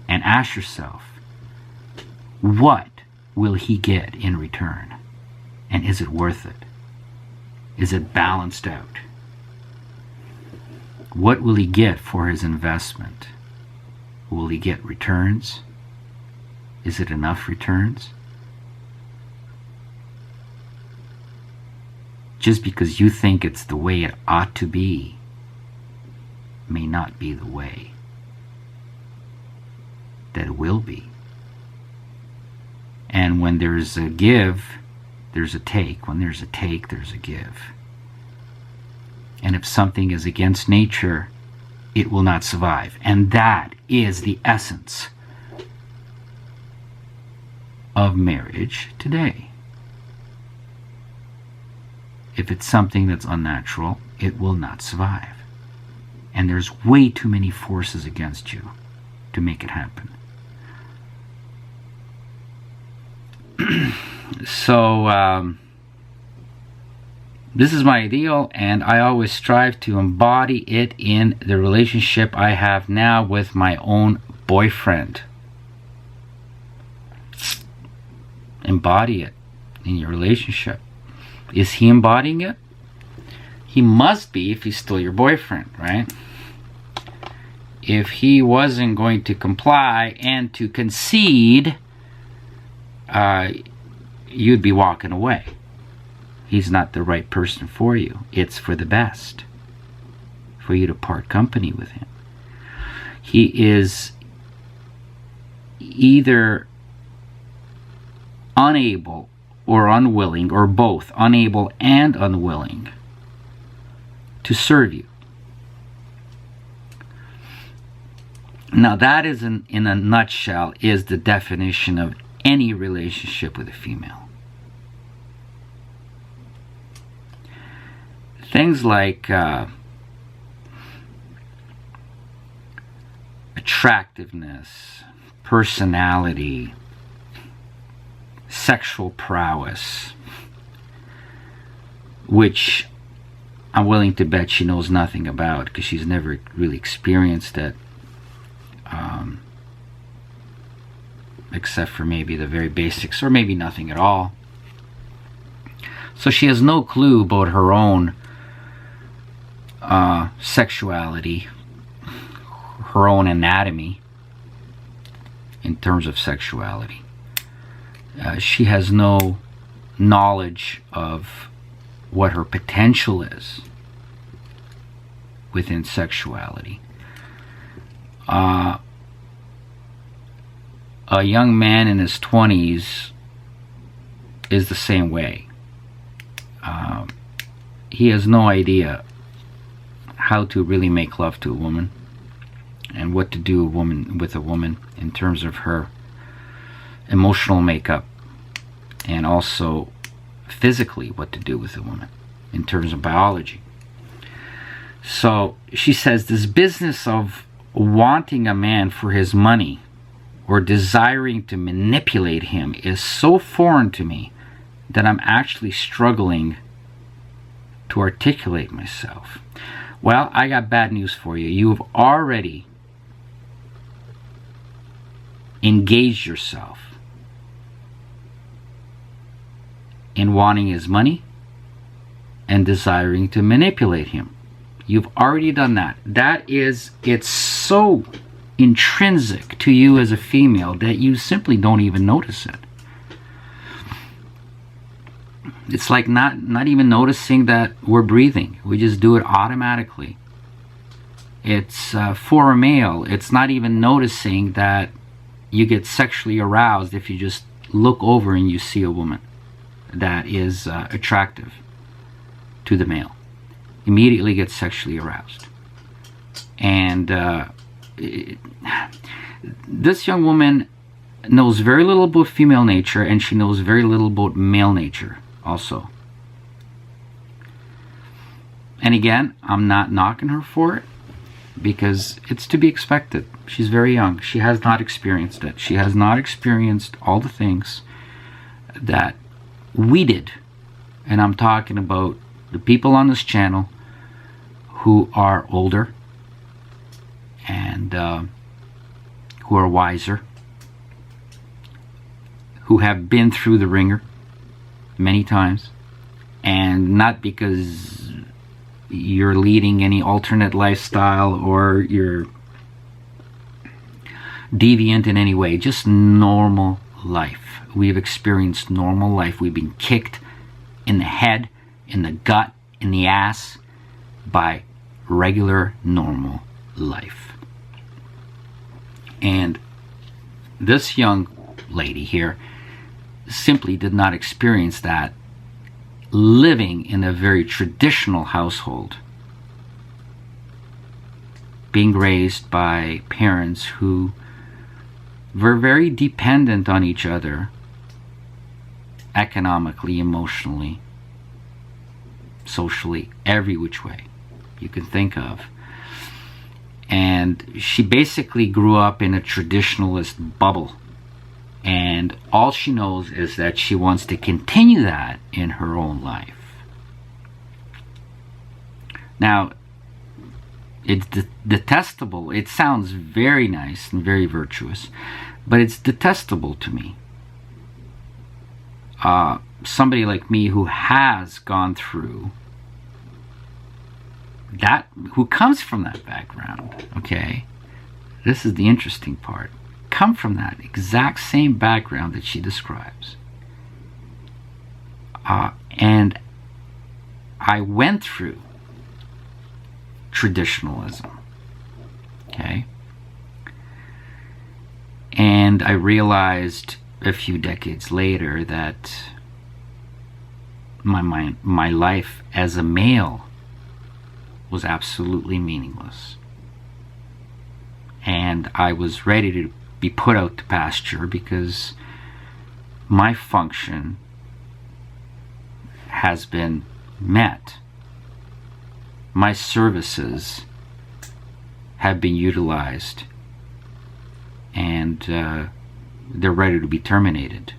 And ask yourself, what will he get in return? And is it worth it? Is it balanced out? What will he get for his investment? Will he get returns? Is it enough returns? Just because you think it's the way it ought to be may not be the way that it will be. And when there's a give, there's a take. When there's a take, there's a give. And if something is against nature, it will not survive. And that is the essence of marriage today. If it's something that's unnatural, it will not survive. And there's way too many forces against you to make it happen. So, this is my ideal, and I always strive to embody it in the relationship I have now with my own boyfriend. Embody it in your relationship. Is he embodying it? He must be if he's still your boyfriend, right? If he wasn't going to comply and to concede, you'd be walking away. He's not the right person for you. It's for the best for you to part company with him. He is either unable or unwilling, or both, unable and unwilling, to serve you. Now that is, in a nutshell, is the definition of any relationship with a female. Things like attractiveness, personality, sexual prowess, which I'm willing to bet she knows nothing about because she's never really experienced it, except for maybe the very basics, or maybe nothing at all. So she has no clue about her own sexuality, her own anatomy in terms of sexuality. She has no knowledge of what her potential is within sexuality. A young man in his 20s is the same way. He has no idea how to really make love to a woman and what to do with a woman in terms of her emotional makeup, and also physically what to do with a woman in terms of biology. So she says this business of wanting a man for his money or desiring to manipulate him is so foreign to me that I'm actually struggling to articulate myself. Well, I got bad news for you. You have already engaged yourself in wanting his money and desiring to manipulate him. You've already done that. It's so intrinsic to you as a female that you simply don't even notice it. It's like not even noticing that we're breathing. We just do it automatically. It's for a male, it's not even noticing that you get sexually aroused if you just look over and you see a woman that is attractive to the male. Immediately gets sexually aroused. And this young woman knows very little about female nature, and she knows very little about male nature also. And again, I'm not knocking her for it, because it's to be expected. She's very young. She has not experienced it. She has not experienced all the things that we did. And I'm talking about the people on this channel who are older and who are wiser, who have been through the ringer many times, and not because you're leading any alternate lifestyle or you're deviant in any way, just normal life. We've experienced normal life. We've been kicked in the head, in the gut, in the ass by regular normal life. And this young lady here simply did not experience that, living in a very traditional household, being raised by parents who were very dependent on each other, economically, emotionally, socially, every which way you can think of. And she basically grew up in a traditionalist bubble. And all she knows is that she wants to continue that in her own life. Now, it's detestable. It sounds very nice and very virtuous, but it's detestable to me. Somebody like me who has gone through that, who comes from that background, okay? This is the interesting part. Come from that exact same background that she describes. And I went through traditionalism, okay? And I realized a few decades later that my life as a male was absolutely meaningless. And I was ready to be put out to pasture because my function has been met. My services have been utilized, and they're ready to be terminated.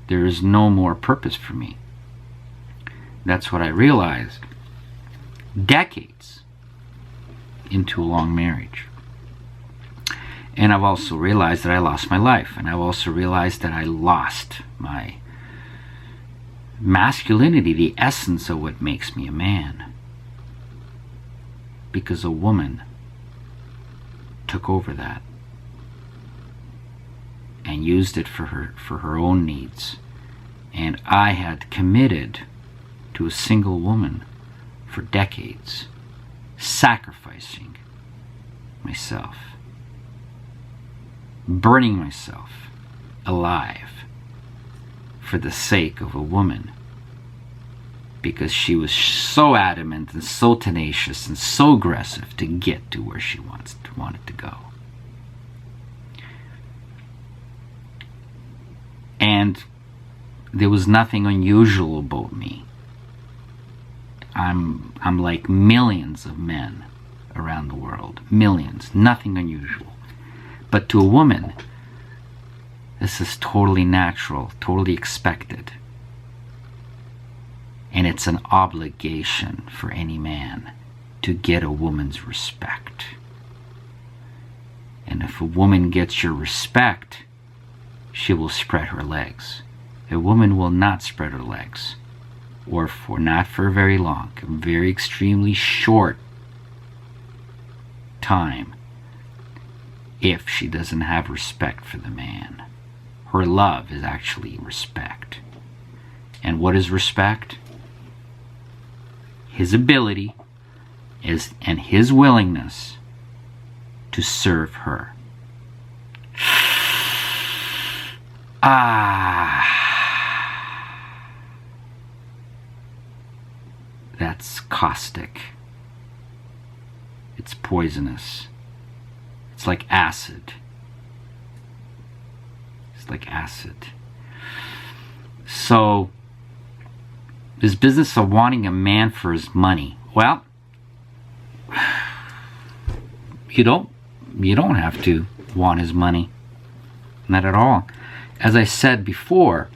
There is no more purpose for me. That's what I realized decades into a long marriage. And I've also realized that I lost my life. And I've also realized that I lost my masculinity, the essence of what makes me a man. Because a woman took over that and used it for her own needs. And I had committed to a single woman for decades, sacrificing myself, burning myself alive for the sake of a woman, because she was so adamant and so tenacious and so aggressive to get to where she wanted to go. And there was nothing unusual about me. I'm like millions of men around the world. Millions. Nothing unusual. But to a woman, this is totally natural, totally expected. And it's an obligation for any man to get a woman's respect. And if a woman gets your respect, she will spread her legs. A woman will not spread her legs, or not for very long, a very extremely short time, if she doesn't have respect for the man. Her love is actually respect. And what is respect? His ability and his willingness to serve her. That's caustic. It's poisonous. It's like acid. It's like acid. So, this business of wanting a man for his money, well, you don't have to want his money. Not at all. As I said before,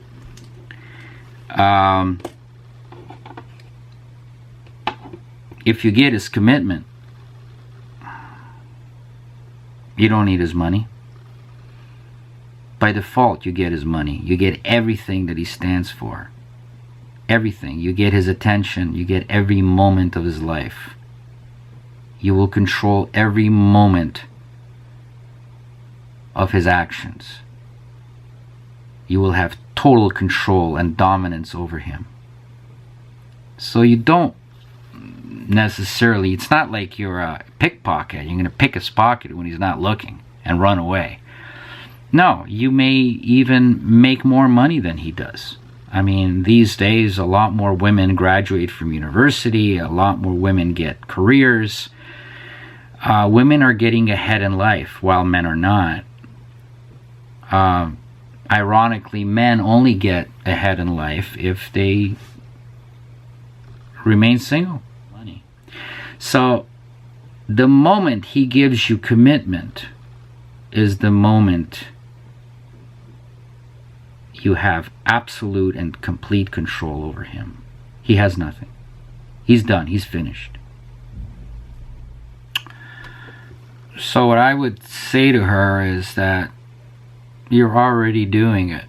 if you get his commitment, you don't need his money. By default, you get his money. You get everything that he stands for. Everything. You get his attention. You get every moment of his life. You will control every moment of his actions. You will have total control and dominance over him. So you don't necessarily, it's not like you're a pickpocket. You're going to pick his pocket when he's not looking and run away. No, you may even make more money than he does. I mean, these days, a lot more women graduate from university. A lot more women get careers. Women are getting ahead in life while men are not. Ironically, men only get ahead in life if they remain single. Money. So, the moment he gives you commitment is the moment you have absolute and complete control over him. He has nothing. He's done. He's finished. So what I would say to her is that you're already doing it.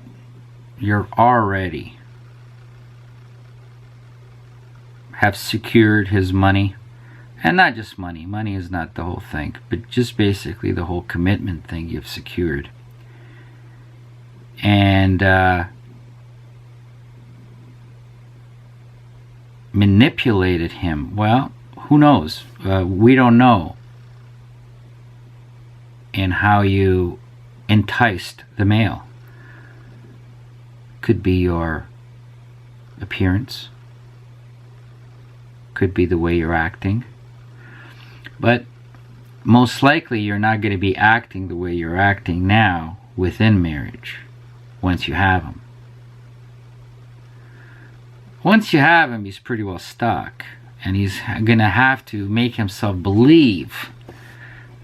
You're already have secured his money. And not just money. Money is not the whole thing. But just basically the whole commitment thing you've secured. And manipulated him. Well, who knows? We don't know in how you enticed the male. Could be your appearance. Could be the way you're acting. But most likely you're not going to be acting the way you're acting now within marriage. Once you have him. Once you have him, he's pretty well stuck. And he's going to have to make himself believe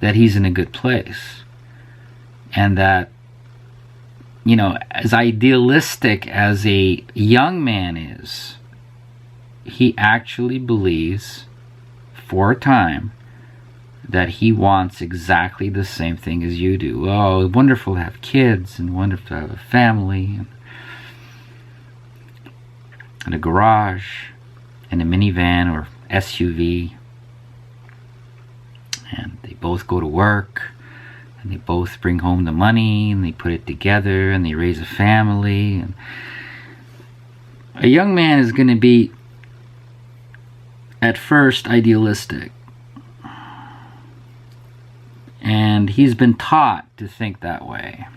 that he's in a good place. And that, you know, as idealistic as a young man is, he actually believes, for a time, that he wants exactly the same thing as you do. Oh, wonderful to have kids, and wonderful to have a family, and a garage, and a minivan or SUV. And they both go to work, and they both bring home the money, and they put it together, and they raise a family. And a young man is going to be, at first, idealistic. And he's been taught to think that way.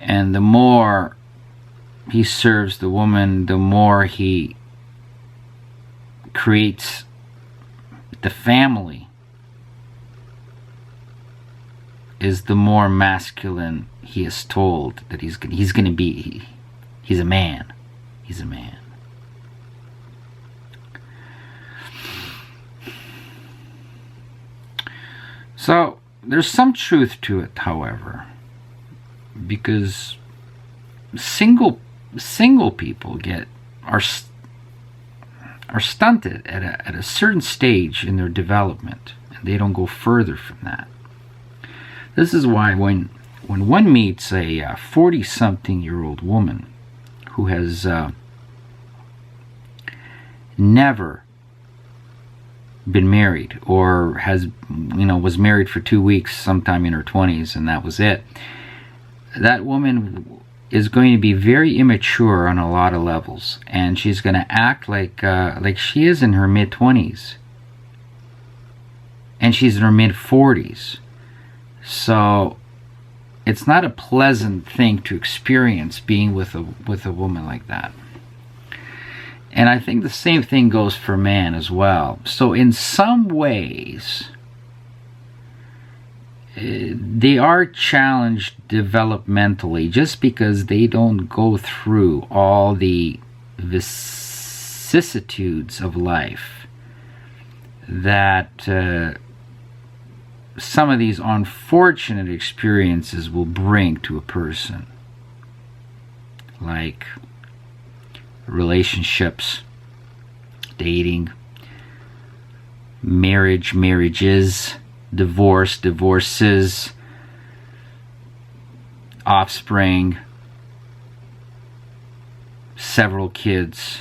And the more he serves the woman, the more he creates the family, is the more masculine he is told that he's going to be. He's a man. He's a man. So, there's some truth to it, however, because single people are stunted at a certain stage in their development, and they don't go further from that. This is why when one meets a 40-something-year-old woman who has never been married, or was married for 2 weeks sometime in her 20s, and that was it. That woman is going to be very immature on a lot of levels, and she's going to act like she is in her mid-20s, and she's in her mid-40s. So it's not a pleasant thing to experience being with a woman like that. And I think the same thing goes for man as well. So in some ways, they are challenged developmentally just because they don't go through all the vicissitudes of life that some of these unfortunate experiences will bring to a person, like relationships, dating, marriages, divorces, offspring, several kids,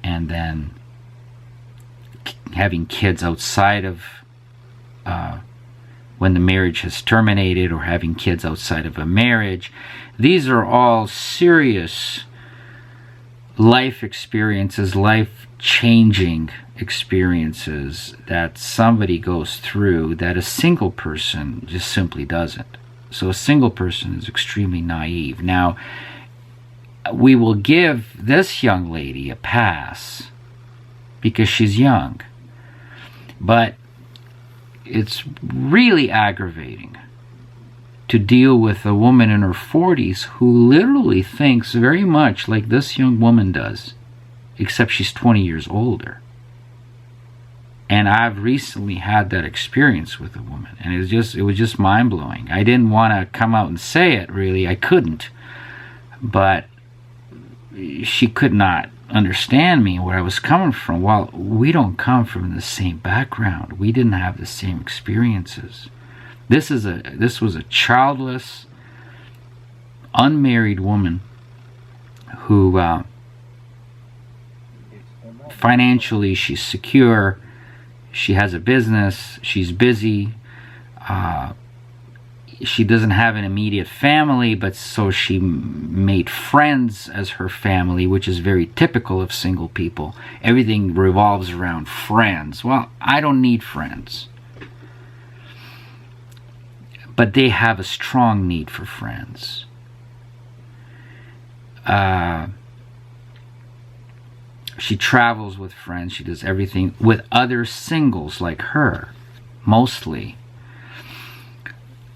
and then having kids outside of when the marriage has terminated, or having kids outside of a marriage. These are all serious life experiences, life-changing experiences that somebody goes through that a single person just simply doesn't. So a single person is extremely naive. Now, we will give this young lady a pass because she's young, but it's really aggravating to deal with a woman in her 40s who literally thinks very much like this young woman does, except she's 20 years older. And I've recently had that experience with a woman, and it was just mind-blowing. I didn't want to come out and say it, really. I couldn't. But she could not understand me, where I was coming from. Well, we don't come from the same background. We didn't have the same experiences. This was a childless, unmarried woman who financially she's secure, she has a business, she's busy, she doesn't have an immediate family, but so she made friends as her family, which is very typical of single people. Everything revolves around friends. Well, I don't need friends. But they have a strong need for friends. She travels with friends. She does everything with other singles like her, mostly.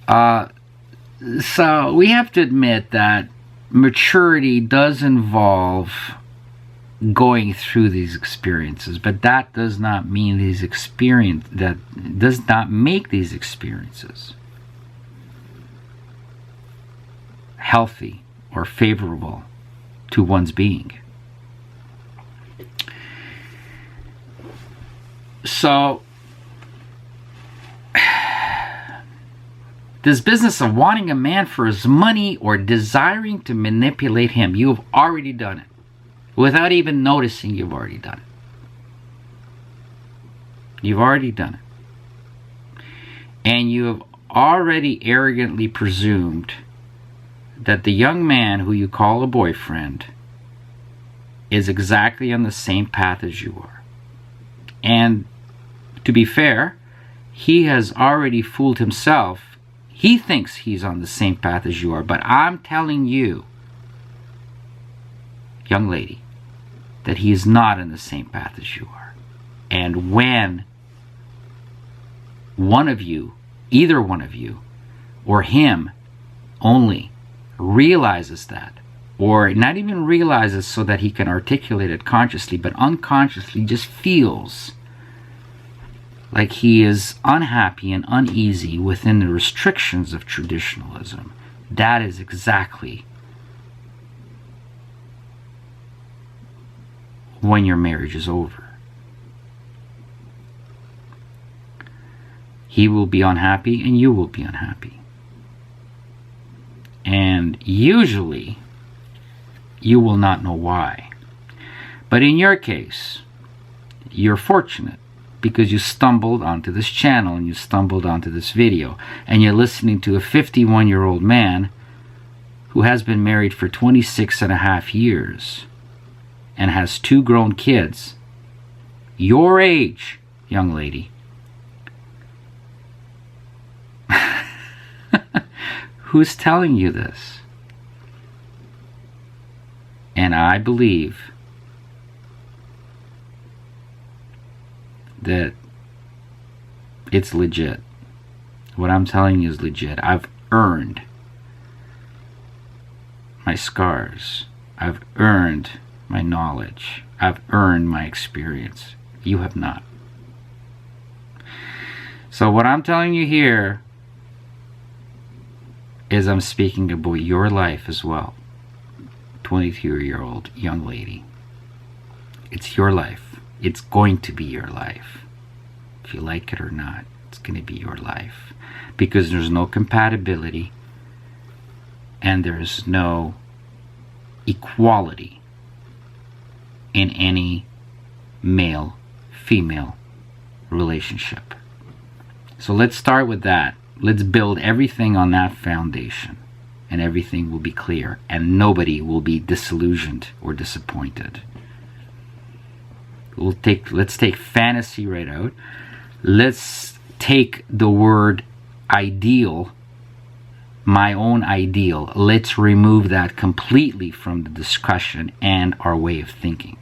So we have to admit that maturity does involve going through these experiences, but that does not mean that does not make these experiences healthy or favorable to one's being. So this business of wanting a man for his money or desiring to manipulate him, you have already done it. Without even noticing, you've already done it. You've already done it. And you have already arrogantly presumed that the young man who you call a boyfriend is exactly on the same path as you are. And to be fair, he has already fooled himself. He thinks he's on the same path as you are, but I'm telling you, young lady, that he is not on the same path as you are. And when one of you, either one of you, or him only realizes that, or not even realizes so that he can articulate it consciously, but unconsciously just feels like he is unhappy and uneasy within the restrictions of traditionalism, that is exactly when your marriage is over. He will be unhappy and you will be unhappy. And usually, you will not know why. But in your case, you're fortunate because you stumbled onto this channel and you stumbled onto this video and you're listening to a 51-year-old man who has been married for 26.5 years and has 2 grown kids, your age, young lady, who's telling you this? And I believe that it's legit. What I'm telling you is legit. I've earned my scars. I've earned my knowledge. I've earned my experience. You have not. So what I'm telling you here is I'm speaking about your life as well. 22-year-old young lady. It's your life. It's going to be your life. If you like it or not, it's going to be your life. Because there's no compatibility and there's no equality in any male-female relationship. So let's start with that. Let's build everything on that foundation, and everything will be clear, and nobody will be disillusioned or disappointed. Let's take fantasy right out. Let's take the word ideal, my own ideal. Let's remove that completely from the discussion and our way of thinking.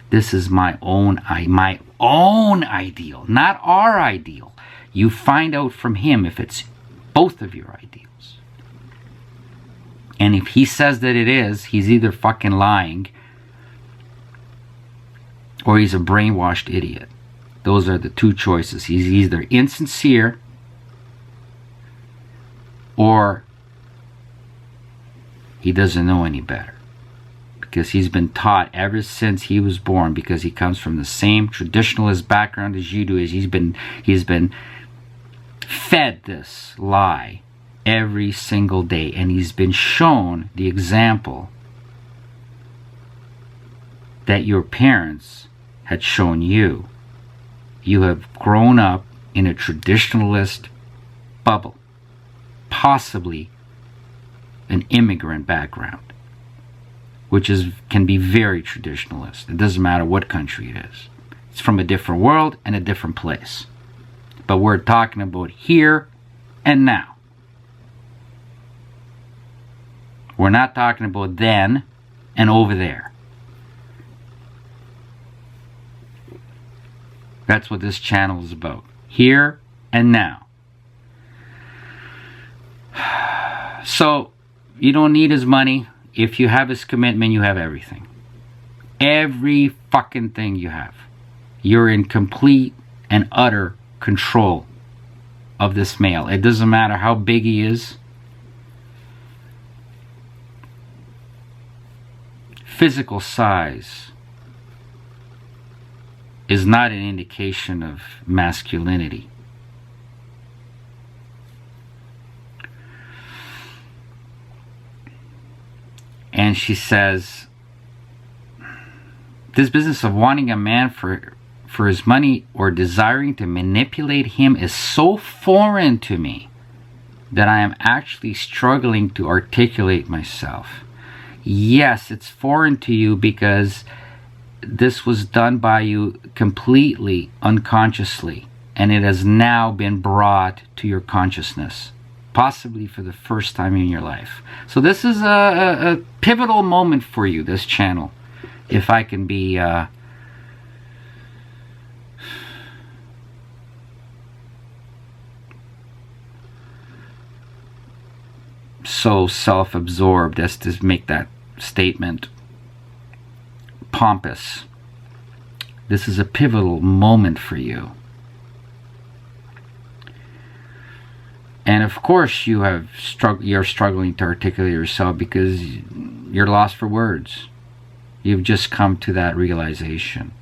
This is my own ideal, not our ideal. You find out from him if it's both of your ideals. And if he says that it is, he's either fucking lying or he's a brainwashed idiot. Those are the 2 choices. He's either insincere or he doesn't know any better. Because he's been taught ever since he was born, because he comes from the same traditionalist background as you do, is he's been fed this lie every single day, and he's been shown the example that your parents had shown you. You have grown up in a traditionalist bubble, possibly an immigrant background, which can be very traditionalist. It doesn't matter what country it is. It's from a different world and a different place. But we're talking about here and now. We're not talking about then and over there. That's what this channel is about. Here and now. So, you don't need his money. If you have his commitment, you have everything. Every fucking thing you have. You're in complete and utter control of this male. It doesn't matter how big he is. Physical size is not an indication of masculinity. And she says, this business of wanting a man for his money or desiring to manipulate him is so foreign to me that I am actually struggling to articulate myself. Yes, it's foreign to you because this was done by you completely unconsciously, and it has now been brought to your consciousness, possibly for the first time in your life. So this is a pivotal moment for you, this channel, if I can be so self-absorbed as to make that statement pompous. This is a pivotal moment for you. And of course you're struggling to articulate yourself because you're lost for words. You've just come to that realization.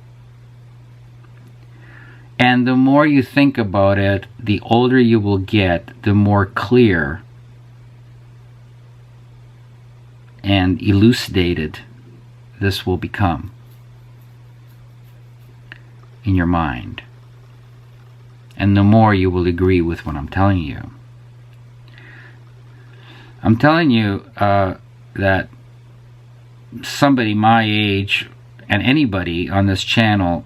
And the more you think about it, the older you will get, the more clear and elucidated this will become in your mind. And the more you will agree with what I'm telling you. I'm telling you that somebody my age, and anybody on this channel,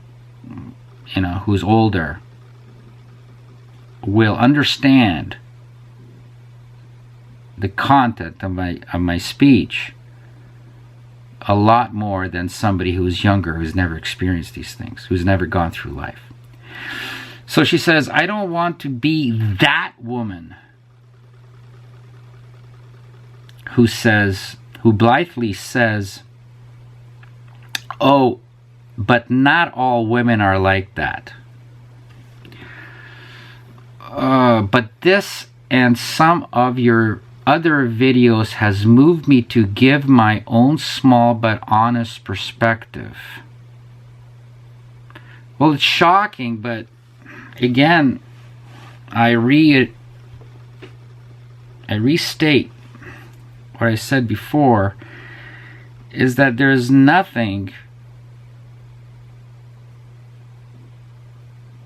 you know, who's older, will understand the content of my speech a lot more than somebody who's younger, who's never experienced these things, who's never gone through life. So she says, I don't want to be that woman who blithely says, oh, but not all women are like that. But this and some of your other videos has moved me to give my own small but honest perspective. Well, it's shocking, but again, I restate what I said before, is that there's nothing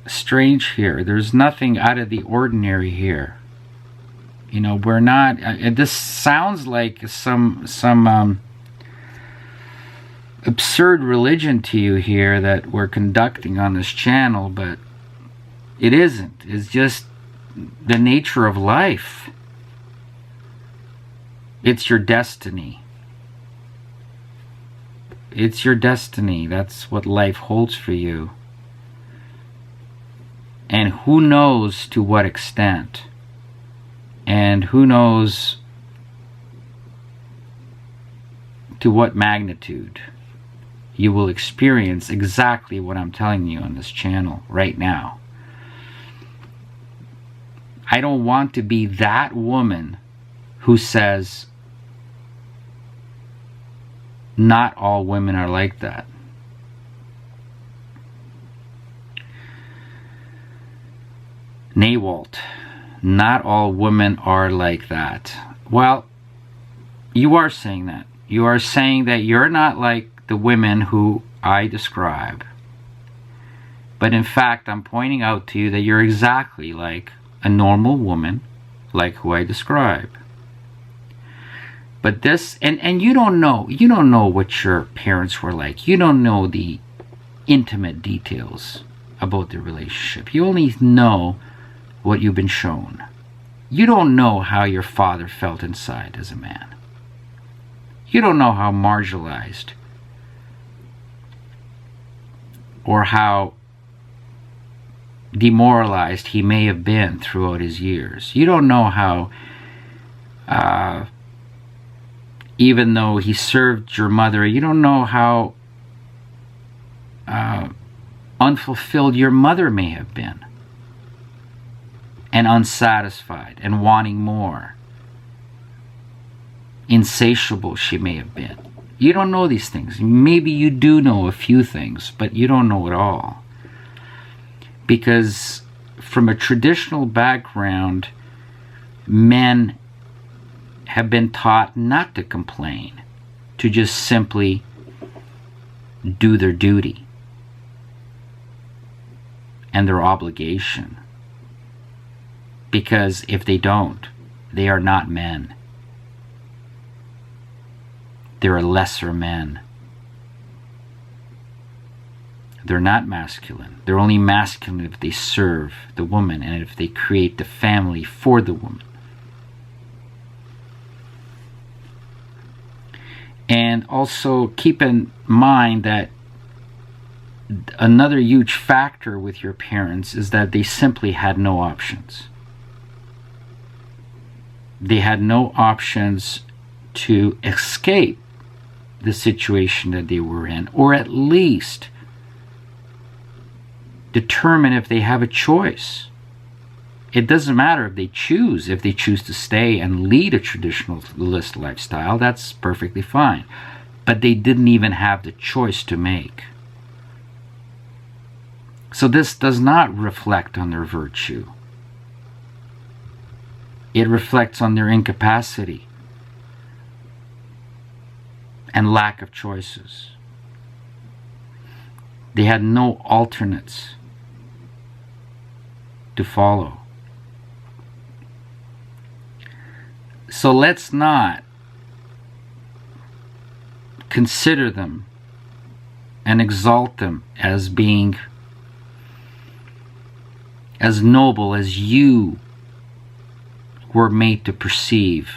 strange here. There's nothing out of the ordinary here. You know, we're not, this sounds like some absurd religion to you here that we're conducting on this channel, but it isn't. It's just the nature of life. It's your destiny. It's your destiny. That's what life holds for you. And who knows to what extent? And who knows to what magnitude you will experience exactly what I'm telling you on this channel right now. I don't want to be that woman who says, not all women are like that. Nawalt, not all women are like that. Well, you are saying that. You are saying that you're not like the women who I describe. But in fact, I'm pointing out to you that you're exactly like a normal woman, like who I describe. But this, and you don't know what your parents were like. You don't know the intimate details about the relationship. You only know what you've been shown. You don't know how your father felt inside as a man. You don't know how marginalized or how demoralized he may have been throughout his years. You don't know how even though he served your mother, you don't know how unfulfilled your mother may have been, and unsatisfied and wanting more. Insatiable she may have been. You don't know these things. Maybe you do know a few things, but you don't know it all. Because from a traditional background, men have been taught not to complain, to just simply do their duty and their obligation. Because if they don't, they are not men. They're a lesser men. They're not masculine. They're only masculine if they serve the woman and if they create the family for the woman. And also keep in mind that another huge factor with your parents is that they simply had no options. They had no options to escape the situation that they were in, or at least determine if they have a choice. It doesn't matter if they choose to stay and lead a traditionalist lifestyle, that's perfectly fine. But they didn't even have the choice to make. So this does not reflect on their virtue. It reflects on their incapacity and lack of choices. They had no alternates to follow. So let's not consider them and exalt them as being as noble as you were made to perceive,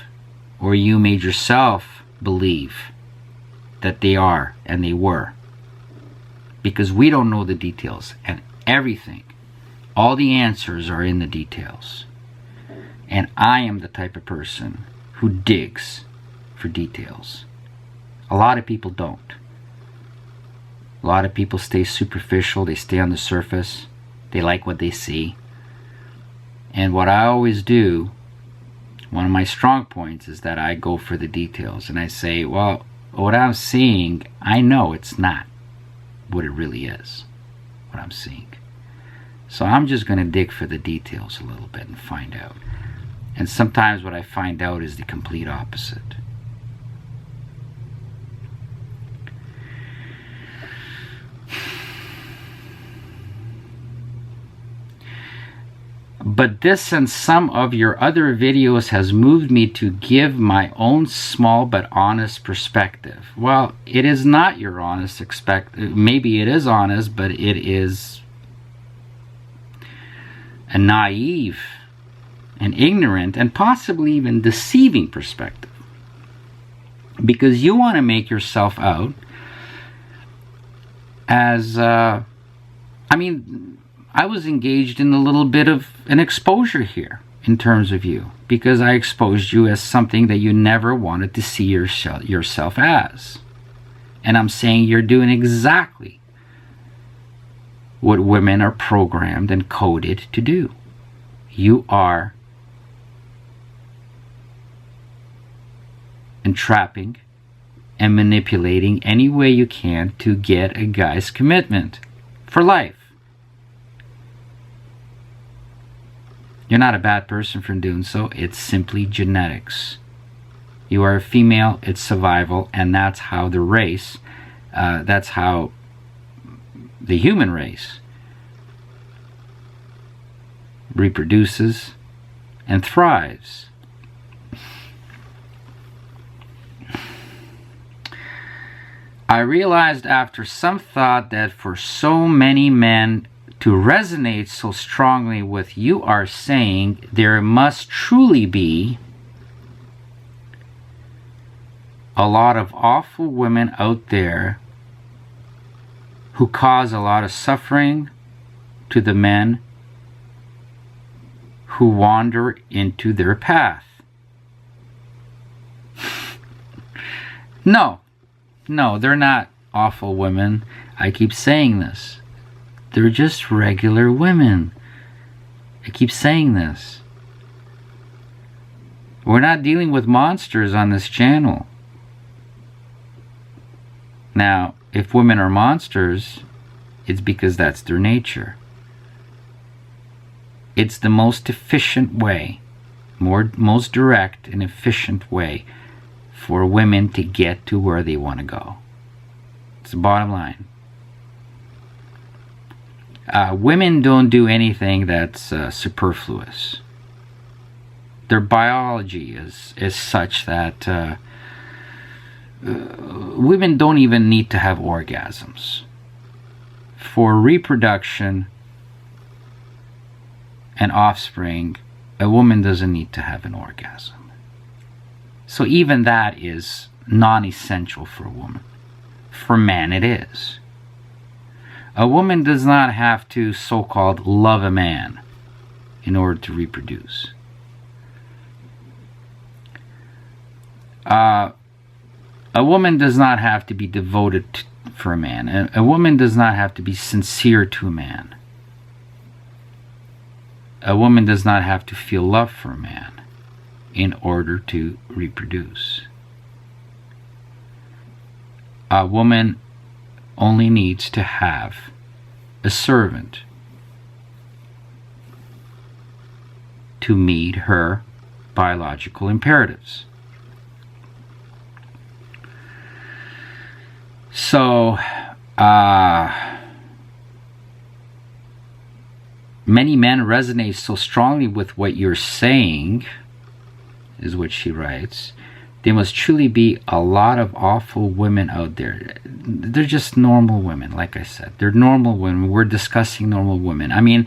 or you made yourself believe that they are and they were. Because we don't know the details, and everything, all the answers are in the details. And I am the type of person who digs for details. A lot of people don't. A lot of people stay superficial, they stay on the surface, they like what they see. And what I always do, one of my strong points, is that I go for the details. And I say, well, what I'm seeing, I know it's not what it really is, what I'm seeing. So I'm just going to dig for the details a little bit and find out. And sometimes what I find out is the complete opposite. But this and some of your other videos has moved me to give my own small but honest perspective. Well, it is not your honest perspective. Maybe it is honest, but it is a naive and ignorant and possibly even deceiving perspective. Because you want to make yourself out as, I was engaged in a little bit of an exposure here in terms of you, because I exposed you as something that you never wanted to see yourself as. And I'm saying you're doing exactly what women are programmed and coded to do. You are entrapping and manipulating any way you can to get a guy's commitment for life. You're not a bad person for doing so. It's simply genetics. You are a female, it's survival, and that's how the race, that's how the human race reproduces and thrives. I realized after some thought that for so many men to resonate so strongly with you are saying, there must truly be a lot of awful women out there who cause a lot of suffering to the men who wander into their path. No, they're not awful women. I keep saying this. They're just regular women. I keep saying this. We're not dealing with monsters on this channel. Now, if women are monsters, it's because that's their nature. It's the most efficient way, most direct and efficient way for women to get to where they want to go. It's the bottom line. Women don't do anything that's superfluous. Their biology is such that women don't even need to have orgasms. For reproduction and offspring, a woman doesn't need to have an orgasm. So even that is non-essential for a woman. For man it is. A woman does not have to so-called love a man in order to reproduce. A woman does not have to be devoted for a man. A woman does not have to be sincere to a man. A woman does not have to feel love for a man in order to reproduce. A woman only needs to have a servant to meet her biological imperatives. So, many men resonate so strongly with what you're saying is what she writes, there must truly be a lot of awful women out there. They're just normal women, like I said. They're normal women. We're discussing normal women. I mean,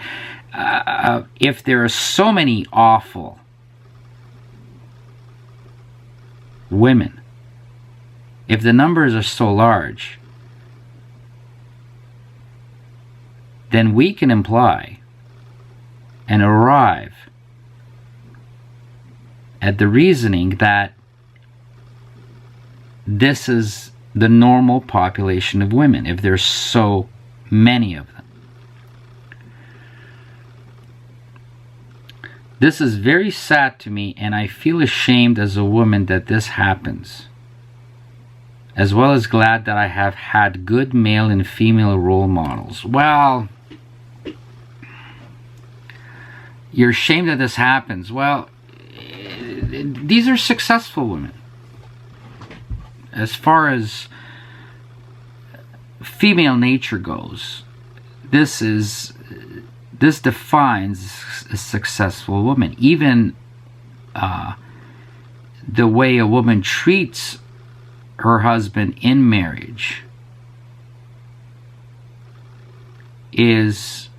if there are so many awful women, if the numbers are so large, then we can imply and arrive at the reasoning that this is the normal population of women, if there's so many of them. This is very sad to me, and I feel ashamed as a woman that this happens, as well as glad that I have had good male and female role models. Well, you're ashamed that this happens. Well, these are successful women. As far as female nature goes, this defines a successful woman. Even the way a woman treats her husband in marriage is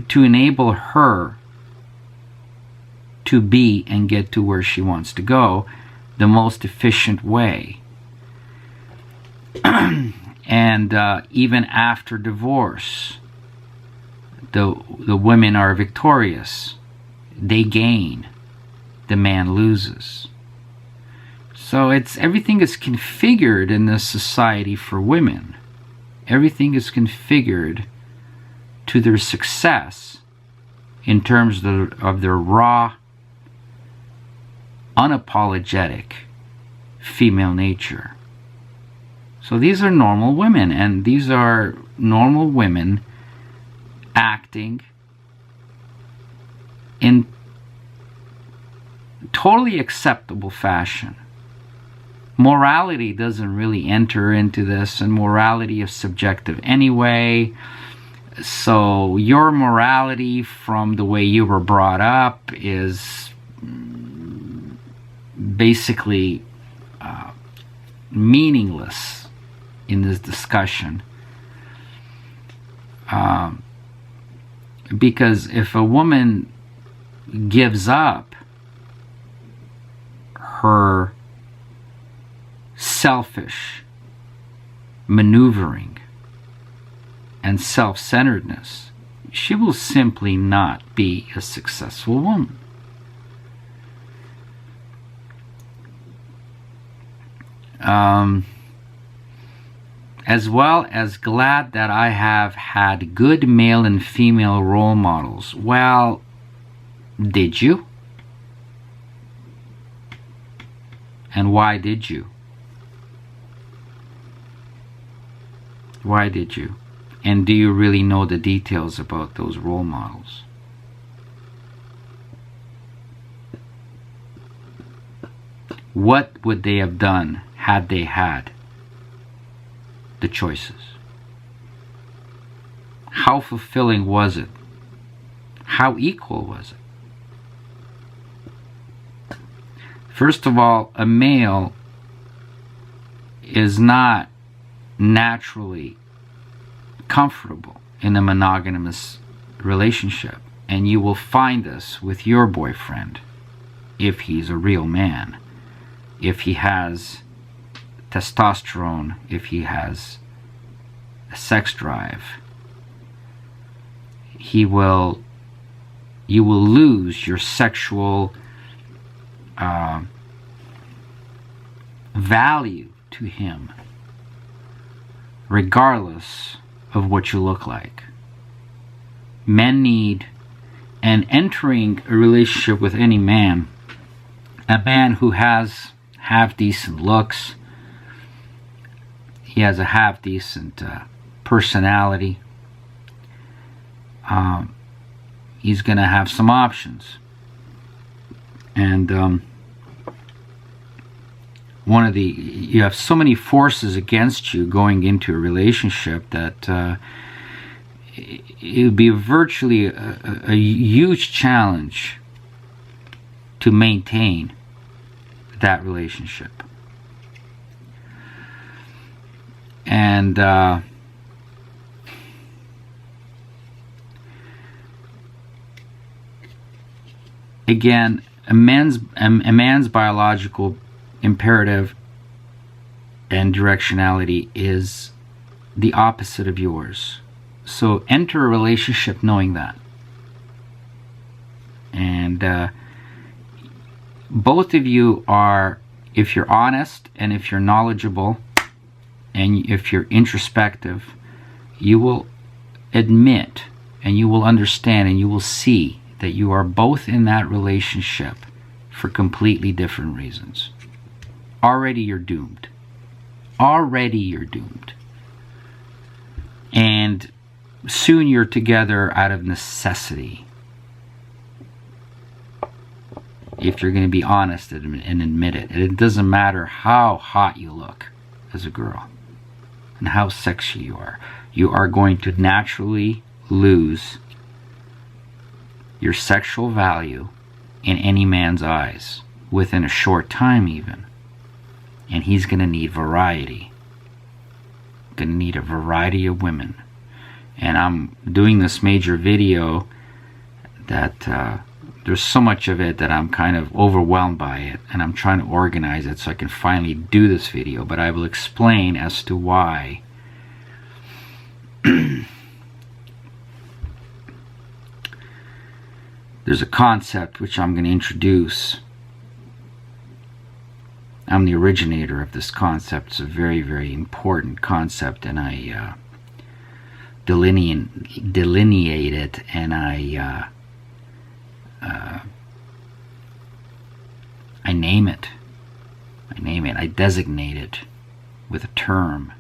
to enable her to be and get to where she wants to go the most efficient way. And even after divorce, the women are victorious. They gain. The man loses. So everything is configured in this society for women. Everything is configured to their success in terms of their raw, unapologetic female nature. So these are normal women, and these are normal women acting in totally acceptable fashion. Morality doesn't really enter into this, and morality is subjective anyway. So your morality from the way you were brought up is basically meaningless in this discussion, because if a woman gives up her selfish maneuvering and self-centeredness, she will simply not be a successful woman. As well as glad that I have had good male and female role models. Well, did you? And why did you? Why did you? And do you really know the details about those role models? What would they have done had they had the choices? How fulfilling was it? How equal was it? First of all, a male is not naturally comfortable in a monogamous relationship, and you will find this with your boyfriend if he's a real man, if he has testosterone, if he has a sex drive. You will lose your sexual value to him regardless of what you look like. Men need, and entering a relationship with any man, a man who has half-decent looks, he has a half-decent personality, he's going to have some options. And you have so many forces against you going into a relationship that it would be virtually a huge challenge to maintain that relationship. And again, a man's biological imperative and directionality is the opposite of yours. So enter a relationship knowing that. And both of you are, if you're honest and if you're knowledgeable and if you're introspective, you will admit and you will understand and you will see that you are both in that relationship for completely different reasons. Already you're doomed. Already you're doomed. And soon you're together out of necessity. If you're going to be honest and admit it. And it doesn't matter how hot you look as a girl and how sexy you are. You are going to naturally lose your sexual value in any man's eyes within a short time even. And he's going to need variety. Going to need a variety of women. And I'm doing this major video that there's so much of it that I'm kind of overwhelmed by it, and I'm trying to organize it so I can finally do this video, but I will explain as to why there's a concept which I'm going to introduce. I'm the originator of this concept. It's a very, very important concept, and I delineate it, and I name it. I designate it with a term.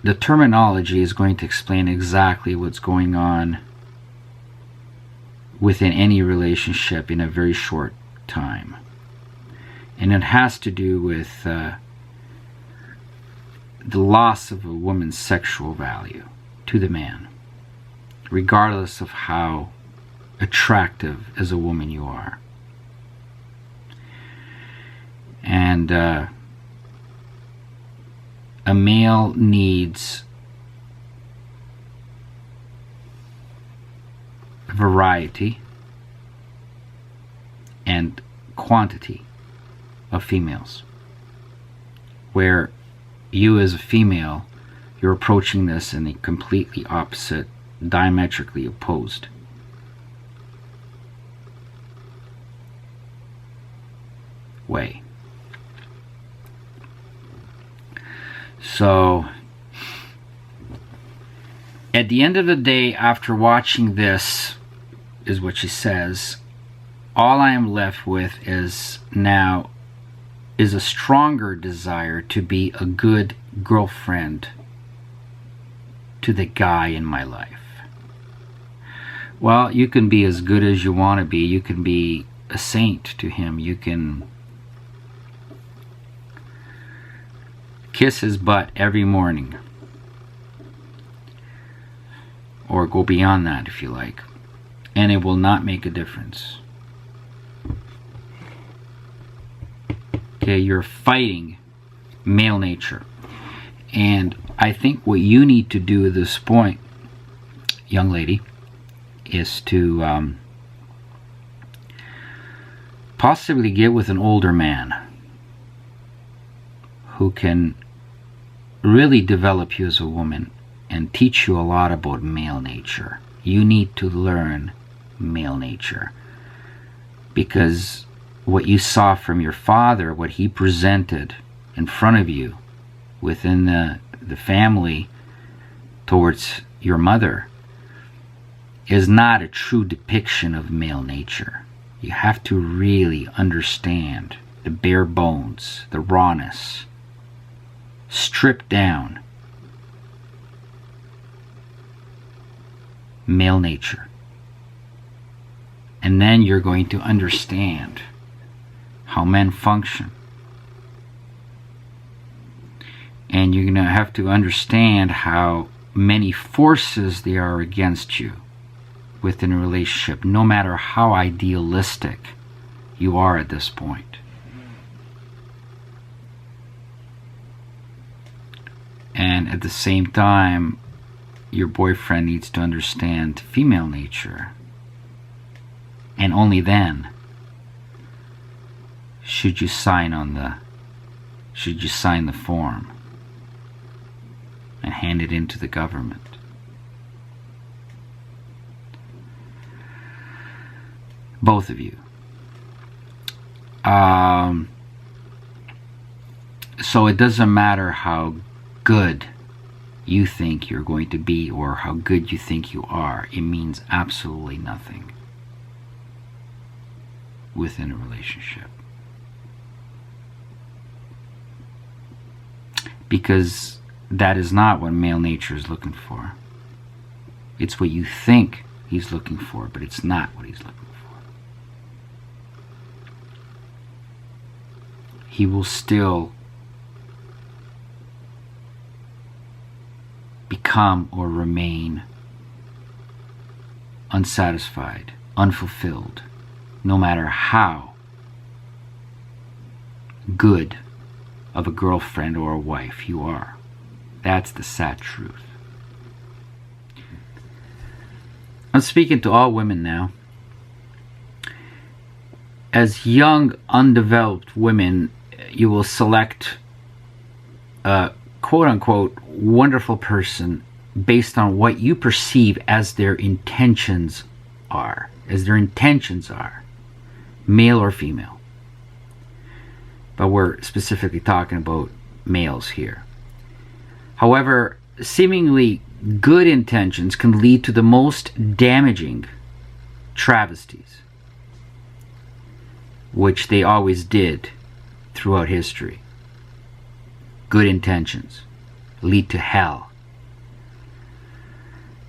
The terminology is going to explain exactly what's going on within any relationship in a very short time. And it has to do with the loss of a woman's sexual value to the man, regardless of how attractive as a woman you are. And a male needs variety and quantity of females, where you as a female, you're approaching this in a completely opposite, diametrically opposed way. So at the end of the day, after watching this, is what she says, all I am left with is now is a stronger desire to be a good girlfriend to the guy in my life. Well, you can be as good as you want to be. You can be a saint to him. You can kiss his butt every morning, or go beyond that if you like, and it will not make a difference. Okay, you're fighting male nature. And I think what you need to do at this point, young lady, is to possibly get with an older man who can really develop you as a woman and teach you a lot about male nature. You need to learn male nature, because what you saw from your father, what he presented in front of you within the family towards your mother, is not a true depiction of male nature. You have to really understand the bare bones, the rawness, stripped down male nature. And then you're going to understand how men function. And you're going to have to understand how many forces there are against you within a relationship, no matter how idealistic you are at this point. And at the same time, your boyfriend needs to understand female nature. And only then should you sign the form and hand it in to the government. Both of you. So it doesn't matter how good you think you're going to be or how good you think you are. It means absolutely nothing within a relationship. Because that is not what male nature is looking for. It's what you think he's looking for, but it's not what he's looking for. He will still become or remain unsatisfied, unfulfilled, no matter how good of a girlfriend or a wife you are. That's the sad truth. I'm speaking to all women now. As young, undeveloped women, you will select a quote-unquote wonderful person based on what you perceive as their intentions are. Male or female. But we're specifically talking about males here. However, seemingly good intentions can lead to the most damaging travesties, which they always did throughout history. Good intentions lead to hell.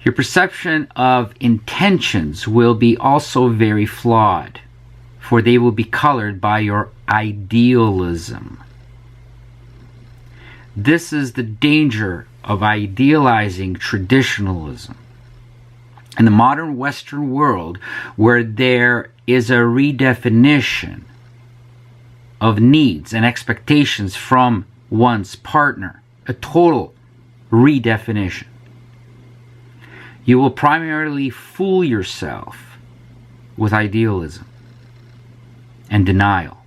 Your perception of intentions will be also very flawed, for they will be colored by your idealism. This is the danger of idealizing traditionalism. In the modern Western world, where there is a redefinition of needs and expectations from one's partner, a total redefinition, you will primarily fool yourself with idealism and denial.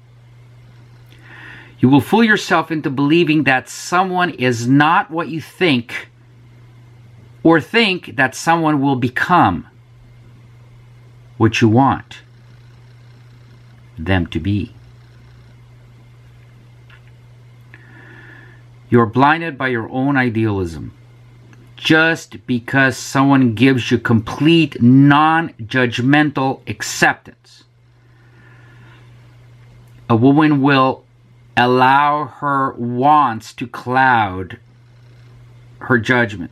You will fool yourself into believing that someone is not what you think, or think that someone will become what you want them to be. You're blinded by your own idealism. Just because someone gives you complete non-judgmental acceptance, a woman will allow her wants to cloud her judgment.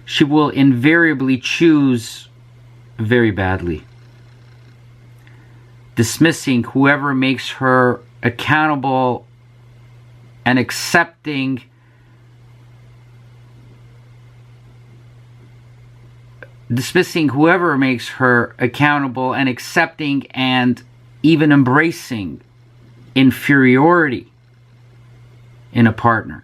She will invariably choose very badly, dismissing whoever makes her accountable and accepting and even embracing inferiority in a partner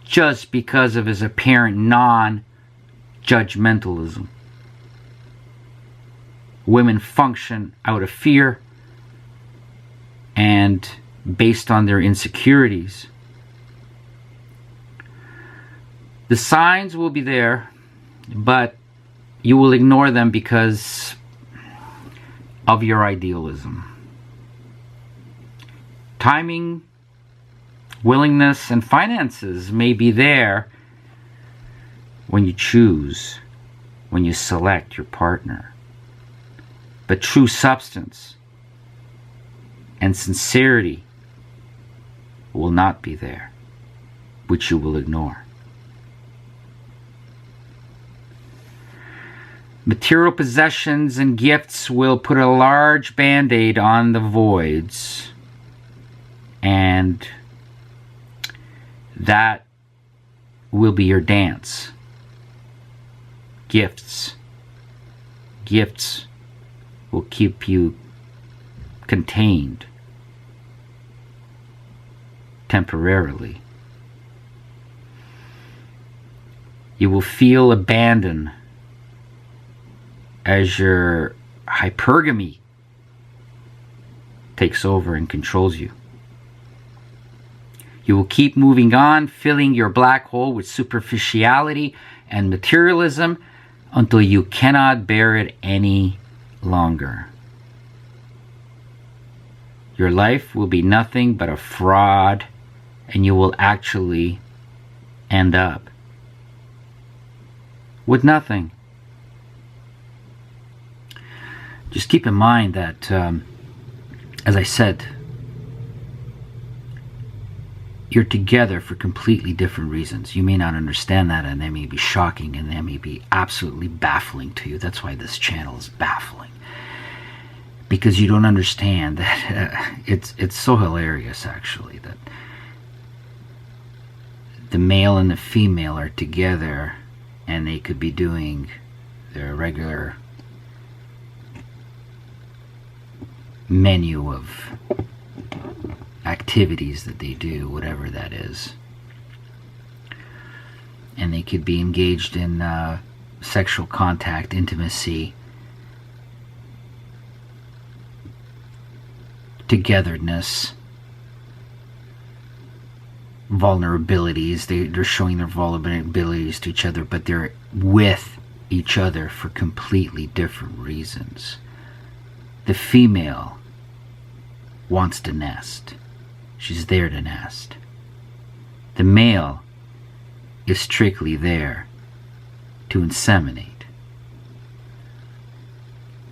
just because of his apparent non-judgmentalism. Women function out of fear and based on their insecurities. The signs will be there, but you will ignore them because of your idealism. Timing, willingness, and finances may be there when you choose, when you select your partner. But true substance and sincerity will not be there, which you will ignore. Material possessions and gifts will put a large band-aid on the voids, and that will be your dance. Gifts will keep you contained temporarily. You will feel abandoned as your hypergamy takes over and controls you. You will keep moving on, filling your black hole with superficiality and materialism until you cannot bear it any longer. Your life will be nothing but a fraud, and you will actually end up with nothing. Just keep in mind that, as I said, you're together for completely different reasons. You may not understand that, and they may be shocking, and they may be absolutely baffling to you. That's why this channel is baffling, because you don't understand that it's so hilarious, actually, that the male and the female are together, and they could be doing their regular menu of activities that they do, whatever that is, and they could be engaged in sexual contact, intimacy, togetherness, vulnerabilities. They're showing their vulnerabilities to each other, but they're with each other for completely different reasons. The female wants to nest. She's there to nest. The male is strictly there to inseminate.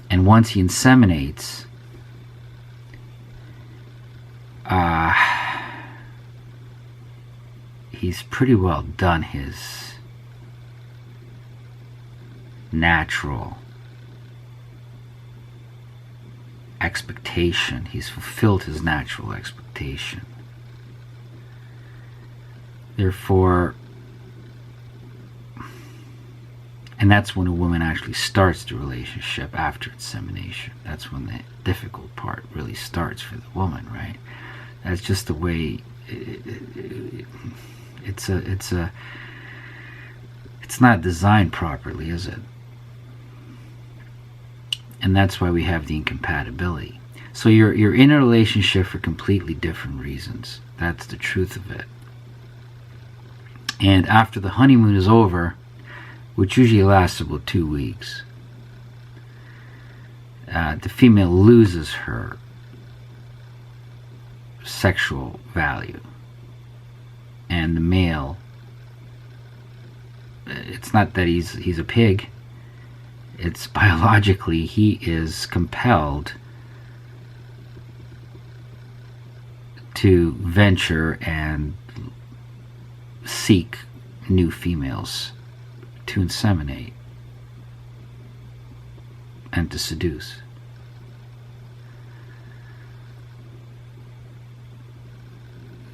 And once he inseminates, he's pretty well done his natural expectation. He's fulfilled his natural expectation. Therefore, and that's when a woman actually starts the relationship after insemination. That's when the difficult part really starts for the woman, right? That's just the way it's not designed properly, is it? And that's why we have the incompatibility. So you're in a relationship for completely different reasons. That's the truth of it. And after the honeymoon is over, which usually lasts about 2 weeks, the female loses her sexual value, and the male, it's not that he's a pig, it's biologically he is compelled to venture and seek new females to inseminate and to seduce.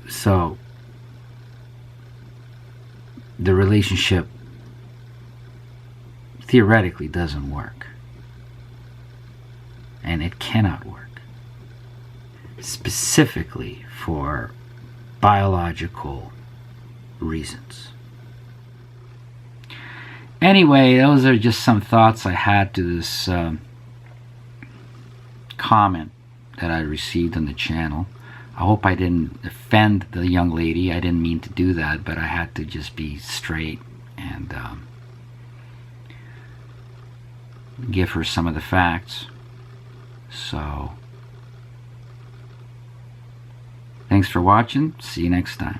So the relationship theoretically doesn't work, and it cannot work, specifically for biological reasons. Anyway, those are just some thoughts I had to this comment that I received on the channel. I hope I didn't offend the young lady. I didn't mean to do that, but I had to just be straight and give her some of the facts. So, thanks for watching. See you next time.